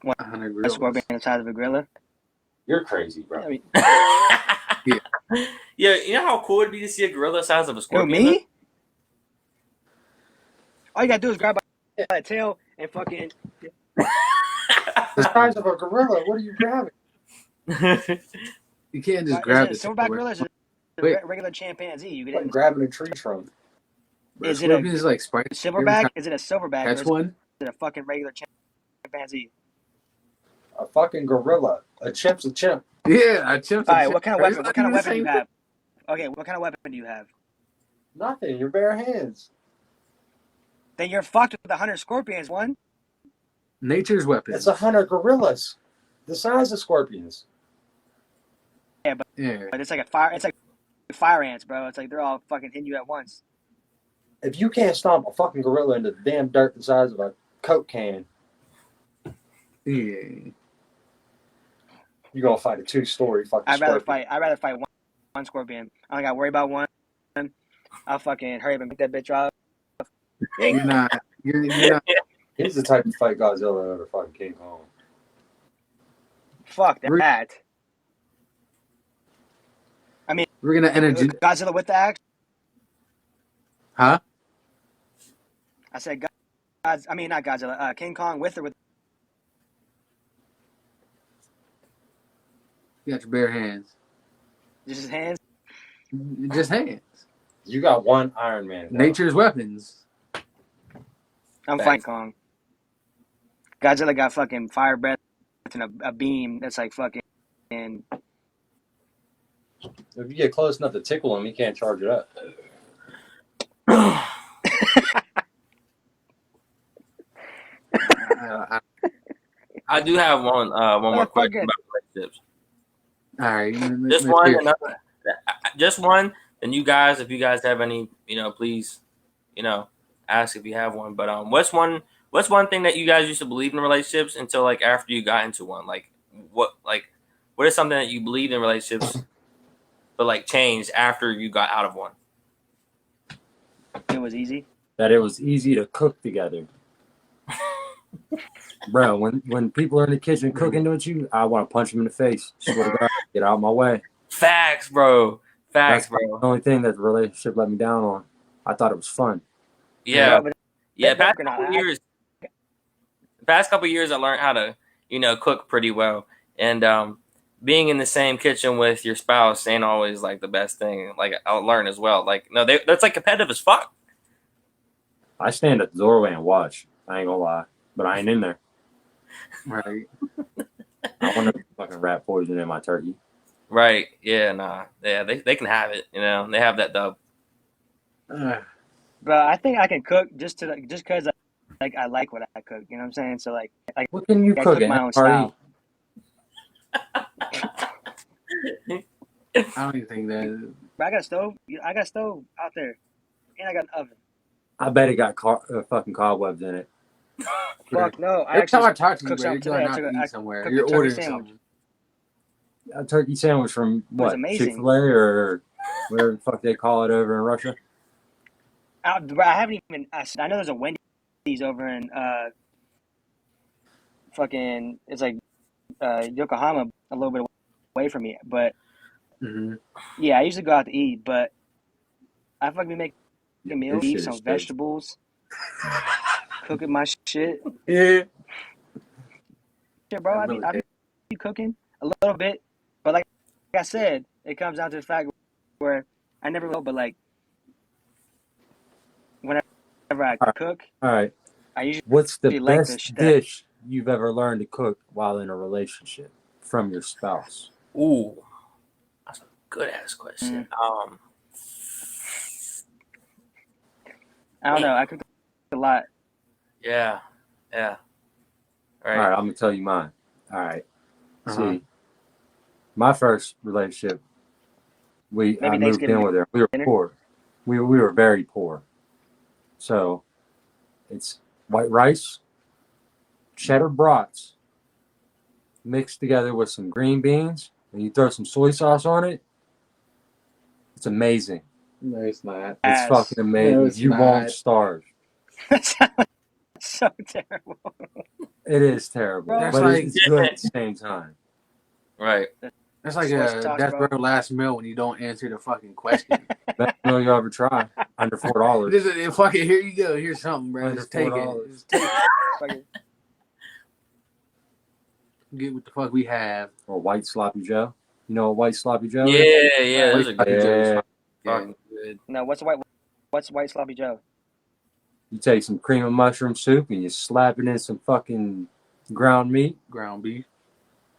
100 a scorpion the size of a gorilla. You're crazy, bro. I mean, Yeah, you know how cool it'd be to see a gorilla the size of a scorpion? me? All you gotta do is grab by the tail and fucking. The size of a gorilla. What are you grabbing? You can't just Is grab it a it. silverback gorilla? Or is it a regular chimpanzee? You Like grabbing a tree trunk. Is it a like Sprite? silverback? Is it a silverback? That's one. Is it a fucking regular chimpanzee? A fucking gorilla. A chimp's a chimp. Yeah, a chimp. All right, what kind of weapon? What kind of do weapon do you have? Okay, what kind of weapon do you have? Nothing. Your bare hands. Then you're fucked with 100 scorpions. One. Nature's weapon. It's 100 gorillas, the size of scorpions. Yeah. But it's like a fire. It's like fire ants, bro. It's like they're all fucking hitting you at once. If you can't stomp a fucking gorilla into the damn dirt the size of a Coke can, Yeah. you're gonna fight a 2-story fucking I'd rather scorpion. fight one scorpion. I don't gotta worry about one. I'll fucking hurry up and pick that bitch off. You're not. You're not. He's the type to fight Godzilla over fucking King Kong. Fuck that. We're gonna energy. Godzilla with the axe. Huh? I said not Godzilla. King Kong with or with. You got your bare hands. Just his hands. Just hands. You got one Iron Man. Though. Nature's weapons. I'm fighting Kong. Godzilla got fucking fire breath and a beam that's like fucking. And If you get close enough to tickle him, he can't charge it up. I do have one more question about relationships. All right. Just one. Then you guys, if you guys have any, please, ask if you have one. But what's one thing that you guys used to believe in relationships until like after you got into one? What is something that you believed in relationships but like changed after you got out of one? it was easy. That it was easy to cook together. Bro, when people are in the kitchen cooking with you, I want to punch them in the face. Swear to God, get out of my way. Facts, bro. That's the only thing that the relationship let me down on. I thought it was fun. Yeah. but Yeah, they're past not. couple years I learned how to, cook pretty well. And being in the same kitchen with your spouse ain't always like the best thing. Like I'll learn as well. Like no, that's like competitive as fuck. I stand at the doorway and watch. I ain't gonna lie, but I ain't in there. Right. I want to fucking rat poison in my turkey. Right. Yeah, nah. Yeah, they can have it, they have that dub. But I think I can cook just because I like what I cook. You know what I'm saying? So like What can you I cook? cook my own style. I don't even think that. But I got a stove. I got a stove out there, and I got an oven. I bet it got fucking cobwebs in it. Fuck no! I Every time I actually talk to you, cooked bro, you're something going today. out to I eat somewhere. cooked You're a turkey ordering sandwich. something. A turkey sandwich from was what? amazing. Chick-fil-A or whatever the fuck they call it over in Russia. I haven't even. I know there's a Wendy's over in fucking. It's like Yokohama, a little bit away from me. But yeah, I usually go out to eat. But I fucking make a meal, This eat shit some is good. vegetables, cooking my shit. Yeah. Yeah, bro. I I really be cooking a little bit, but like I said, it comes down to the fact where I never will. But like whenever I cook, All right. I usually What's the like best dish you've ever learned to cook while in a relationship from your spouse? Ooh. That's a good ass question. I don't know. I cook a lot. Yeah. Right. All right, I'm gonna tell you mine. All right. Uh-huh. See, my first relationship, I moved Thanksgiving in with her. We were dinner? poor. We were very poor. So, it's white rice, cheddar brats, mixed together with some green beans, and you throw some soy sauce on it. It's amazing. No, it's not. It's fucking amazing. No, it's you not. won't starve. So terrible. It is terrible, Bro. but That's it's good at the same time. Right. That's like Soy a sauce, death bro. row last meal when you don't answer the fucking question. Best meal you ever try. Under $4. Just, fucking, here you go. Here's something, bro. Under Just take $4. it. Just take it. Fucking- Get what the fuck we have. Or white sloppy Joe. You know what white sloppy Joe is? Yeah. Those are White good. Yeah. Fucking good. No, what's white sloppy Joe? You take some cream of mushroom soup and you slap it in some fucking ground meat Ground beef.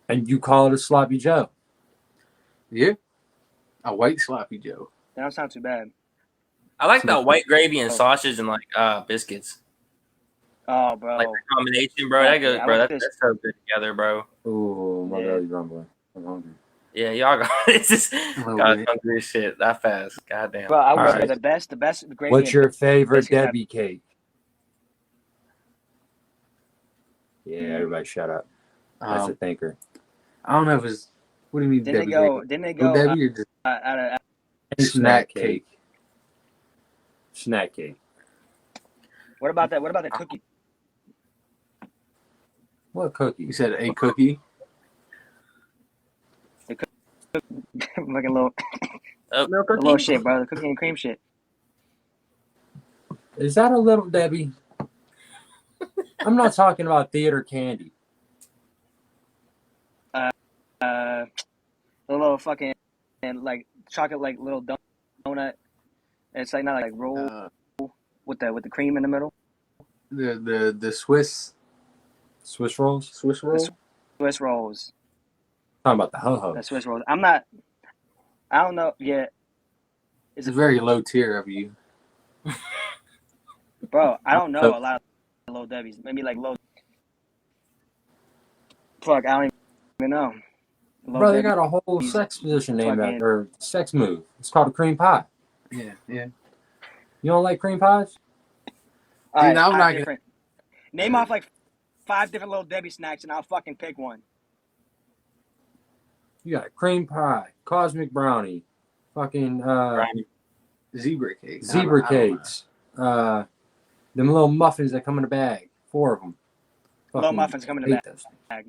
and you call it a sloppy Joe. Yeah. A white sloppy Joe. That don't sound too bad. I like that white gravy and sausage and like biscuits. Oh, bro. Like the combination, bro. That goes, bro. That's so good together, bro. Ooh, my belly's rumbling. I'm hungry. Yeah, y'all got it's just God's hungry as shit that fast. Goddamn. Bro, I would Alright. say the best gravy. What's your favorite biscuits Debbie cake? Yeah, everybody shut up. That's a thinker. I don't know if it's. What do you mean? Didn't Debbie they go? cake? Didn't they go? Debbie or just Out snack cake? Snack cake. what about that? What about the cookie? What cookie? You said a cookie. Fucking little, Milk the little shit, bro. The cookie and cream shit. Is that a little Debbie? I'm not talking about theater candy. The little fucking and like chocolate like little donut. It's like not like roll with the cream in the middle. The Swiss rolls. Swiss roll. Swiss rolls. Talking about the ho-ho. The Swiss rolls. I don't know. Yeah. It's a very low tier of you. Bro, I don't know a lot of Little Debbie's. Maybe like low. Fuck, I don't even know. Bro, they got a whole sex position named after, or sex move. It's called a cream pie. Yeah. You don't like cream pies? All right, I'm not gonna. Name off like 5 different Little Debbie snacks, and I'll fucking pick one. You got cream pie, cosmic brownie, fucking Zebra cakes. Zebra cakes. Them little muffins that come in a bag. 4 of them. Little muffins come in a bag.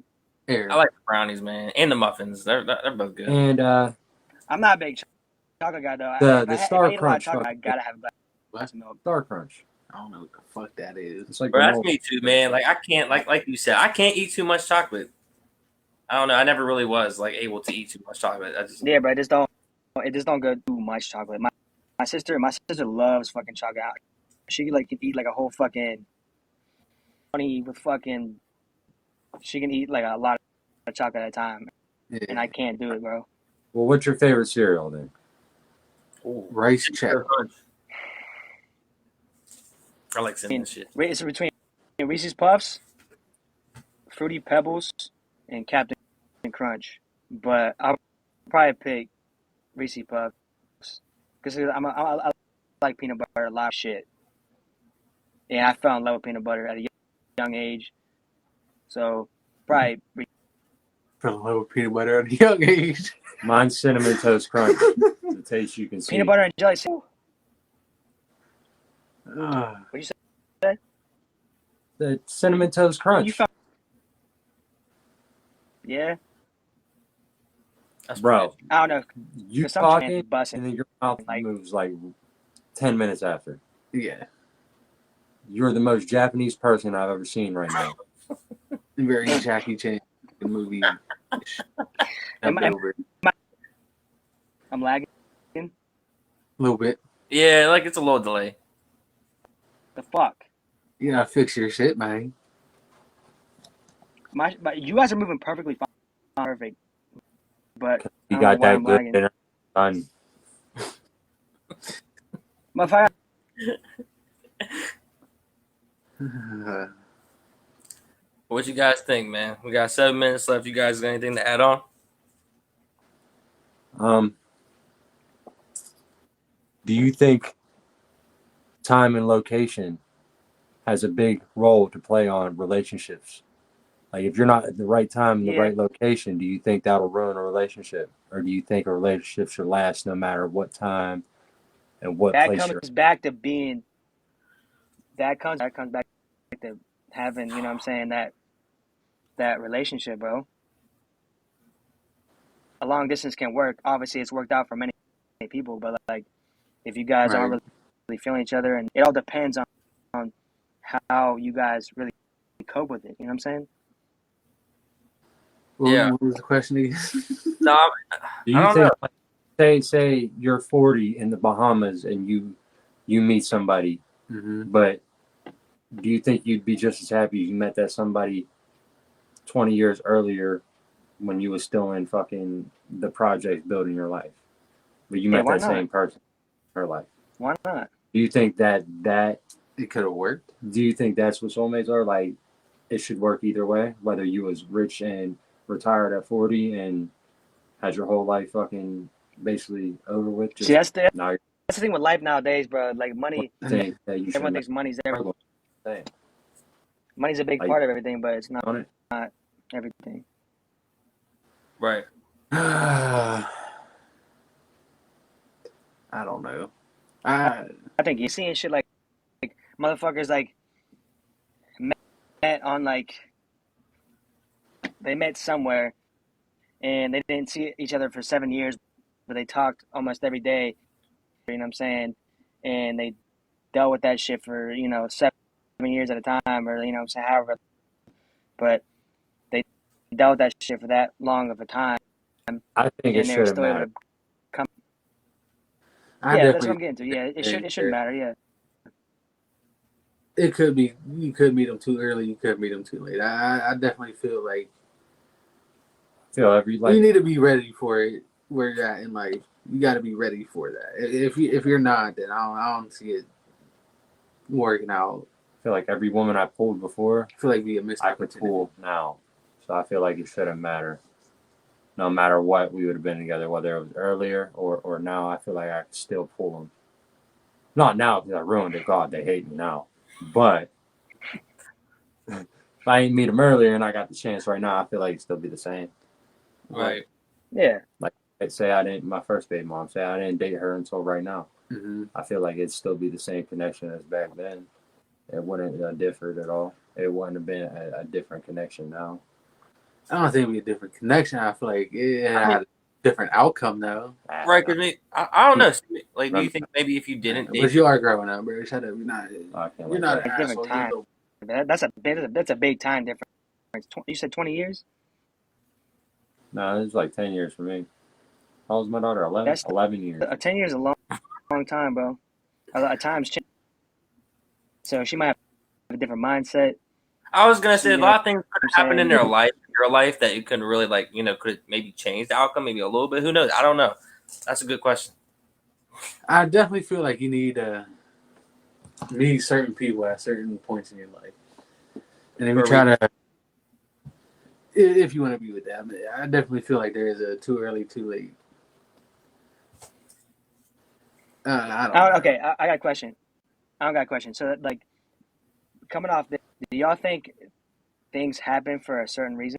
Air. I like the brownies, man, and the muffins. They're both good. And I'm not a big chocolate guy though. the Star Crunch. I gotta have a glass of milk. Star Crunch. I don't know what the fuck that is. It's like Bro, that's me too, man. Like I can't, like you said, I can't eat too much chocolate. I don't know. I never really was like able to eat too much chocolate. Yeah, but it just don't go too much chocolate. My sister loves fucking chocolate. She could eat like a whole fucking 20 with fucking. She can eat like a lot of chocolate at a time, and I can't do it, bro. Well, what's your favorite cereal then? Ooh, Rice Chex. I like cinnamon shit. It's between Reese's Puffs, Fruity Pebbles, and Captain Crunch. But I'll probably pick Reese's Puffs because I like peanut butter a lot of shit. And I fell in love with peanut butter at a young age. So probably For the low peanut butter at a young age. Mine's Cinnamon Toast Crunch. The taste you can see. peanut butter and jelly. Uh, What you say? The Cinnamon Toast Crunch. Yeah. That's Bro, I don't know. you some talking, shit busting. and then your mouth moves like 10 minutes after. yeah. You're the most Japanese person I've ever seen right now. Very Jackie Chan movie. I'm lagging. A little bit. Yeah, like it's a little delay. The fuck? You gotta fix your shit, man. But you guys are moving perfectly fine. Perfect. But You got that good dinner done. Motherfucker. What you guys think, man? We got 7 minutes left. You guys got anything to add on? Do you think time and location has a big role to play on relationships? Like if you're not at the right time in the right location, do you think that'll ruin a relationship? Or do you think a relationship should last no matter what time and what place you're in? That comes back to being that comes back to having, you know what I'm saying, that relationship, bro. A long distance can work. Obviously it's worked out for many people, but like if you guys aren't really feeling each other, and it all depends on how you guys really cope with it, you know what I'm saying? What was the question again? No, do you think, like, say you're 40 in the Bahamas and you meet somebody, but do you think you'd be just as happy if you met that somebody 20 years earlier when you was still in fucking the project building your life, but you met that same person in her life? Why not? Do you think that it could have worked. Do you think that's what soulmates are? Like, it should work either way, whether you was rich and retired at 40 and had your whole life fucking basically over with. Just See, now you that's the thing with life nowadays, bro. Like money, think that you should everyone thinks money's everything. thing Money's a big Like- part of everything, but it's not on it. everything. Right. I don't know. I think you're seeing shit like motherfuckers like met on like they met somewhere and they didn't see each other for 7 years, but they talked almost every day. You know what I'm saying? And they dealt with that shit for 7 years at a time, or what I'm saying, however. But they dealt with that shit for that long of a time, I think it and they were should still able matter. to come. I Yeah, that's what I'm definitely. getting to. Yeah, it shouldn't matter. Yeah. It could be you could meet them too early. You could meet them too late. I definitely feel like Feel every you like need to be ready for it where you're at in life. You got to be ready for that. If you're not, then I don't see it working out. feel like every woman I pulled before, I feel like be a missed I could opportunity. pull now. So I feel like it shouldn't matter. No matter what, we would have been together, whether it was earlier or now. I feel like I could still pull them. Not now because I ruined it. God, they hate me now. But if I didn't meet them earlier and I got the chance right now, I feel like it'd still be the same. Right. Yeah. I'd say I didn't. My first baby mom say I didn't date her until right now. Mm-hmm. I feel like it'd still be the same connection as back then. It wouldn't have differed at all. It wouldn't have been a different connection now. I don't think it'd be a different connection. I feel like it had a different outcome though. Right. Because I don't know. Like, do you think maybe if you didn't But date, you are growing up, bro. Shut up. You're not. I can't You're like not that. an Different asshole. time. That's a big time difference. You said 20 years? No, it was like 10 years for me. How old was my daughter? 11? That's- 11 years. 10 years is a long time, bro. A lot of times change. So she might have a different mindset. I was gonna say a Yeah. lot of things could have happened in saying- their life, your life, that you couldn't really could maybe change the outcome, maybe a little bit. Who knows? I don't know. That's a good question. I definitely feel like you need to meet certain people at certain points in your life, and if you try to, if you want to be with them, I definitely feel like there is a too early, too late. I don't know. Okay, I got a question. So, like, coming off this, do y'all think things happen for a certain reason?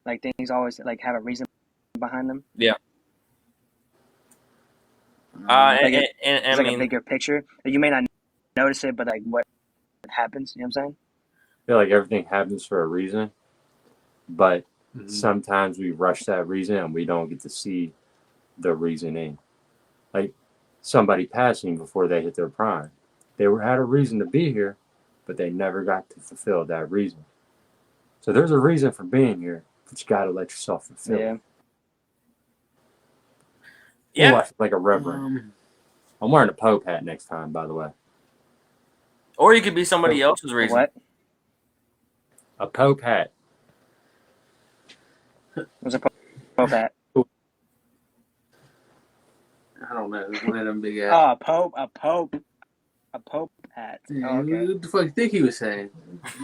Like, things always, like, have a reason behind them? And It's I like mean, a bigger picture. You may not notice it, but, like, what happens, you know what I'm saying? I feel like everything happens for a reason, but Mhm. sometimes we rush that reason and we don't get to see the reasoning. Like somebody passing before they hit their prime. They had a reason to be here, but they never got to fulfill that reason. So there's a reason for being here, but you got to let yourself fulfill Yeah. it. yeah. Ooh, I feel like a reverend. I'm wearing a Pope hat next time, by the way. Or you could be somebody else's reason. What? A Pope hat. What's a Pope hat? I don't know. It's one of them big ass. Oh, a Pope hat. Yeah, Oh, okay. What the fuck you think he was saying?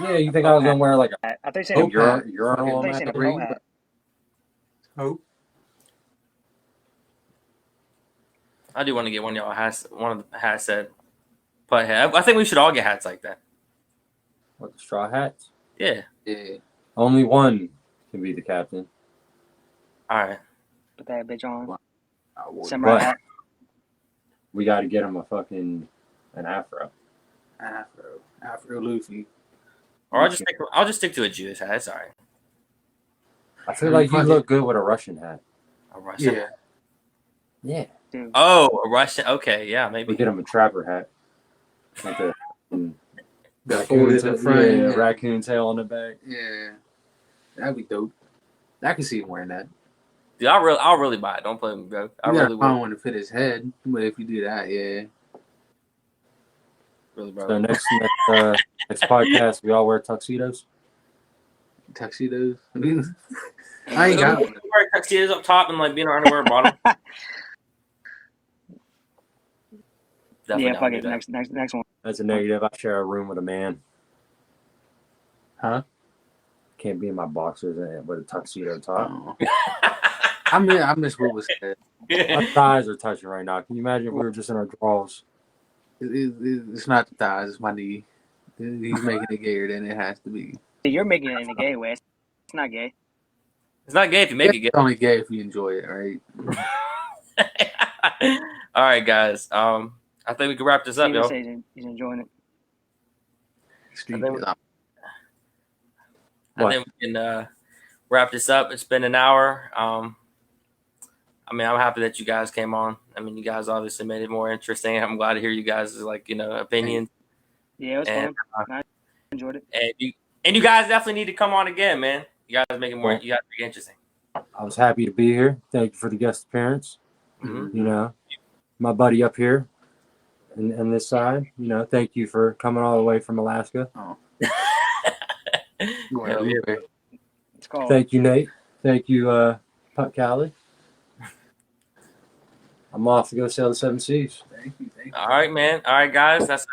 Yeah, you think I was gonna wear like a I thought you said Pope a hat. urinal I on thought you said a that? ring, Pope hat. Hope. I do want to get one of y'all hats. One of the hats said putt hat. I think we should all get hats like that. What, the straw hats? Yeah. Yeah. Only one can be the captain. All right. Put that bitch on. I wore Samurai But- hat. We got to get him an afro. Afro Luffy. Or I'll just stick to a Jewish hat. It's all right. I feel like you look good with a Russian hat. A Russian. Yeah. Yeah. Dude. Oh, a Russian. Okay, yeah, maybe. We get him a trapper hat. Like the Raccoon to the front. yeah, raccoon tail on the back. Yeah. That'd be dope. I can see him wearing that. Dude, I'll really buy it. Don't play with me, bro. I You really gotta find will. one to fit his head. But if you do that, yeah. Really, bro. So next podcast, we all wear tuxedos. Tuxedos. I ain't got one. Wear tuxedos up top and like be in our underwear bottom. Definitely Yeah, down fuck to it. do that. Next one. That's a negative. I share a room with a man. Huh? Can't be in my boxers and with a tuxedo top. Oh. I miss what was said. My thighs are touching right now. Can you imagine if we were just in our drawers? It's not the thighs, it's my knee. He's making it gayer than it has to be. You're making it in a gay way. It's not gay. It's not gay if you make it gay. It's only gay if you enjoy it, right? All right, guys. I think we can wrap this up, Steven yo. says he's enjoying it. Steve, I think we can wrap this up. It's been an hour. I mean, I'm happy that you guys came on. I mean, you guys obviously made it more interesting. I'm glad to hear you guys' opinions. Yeah, it was And, fun. I enjoyed it. And you guys definitely need to come on again, man. You guys make it more. You guys make it interesting. I was happy to be here. Thank you for the guest appearance. Mm-hmm. You know, my buddy up here and this side, you know, thank you for coming all the way from Alaska. Oh. Hell yeah. It's called. Thank you, Nate. Thank you, Putt Cali. I'm off to go sail the 7 Seas. Thank you. All right, man. All right, guys. That's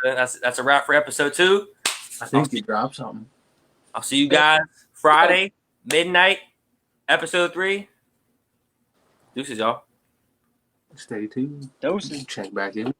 a wrap for episode 2. I think you dropped something. I'll see you guys Friday, midnight, episode 3. Deuces, y'all. Stay tuned. Doses. Check back in.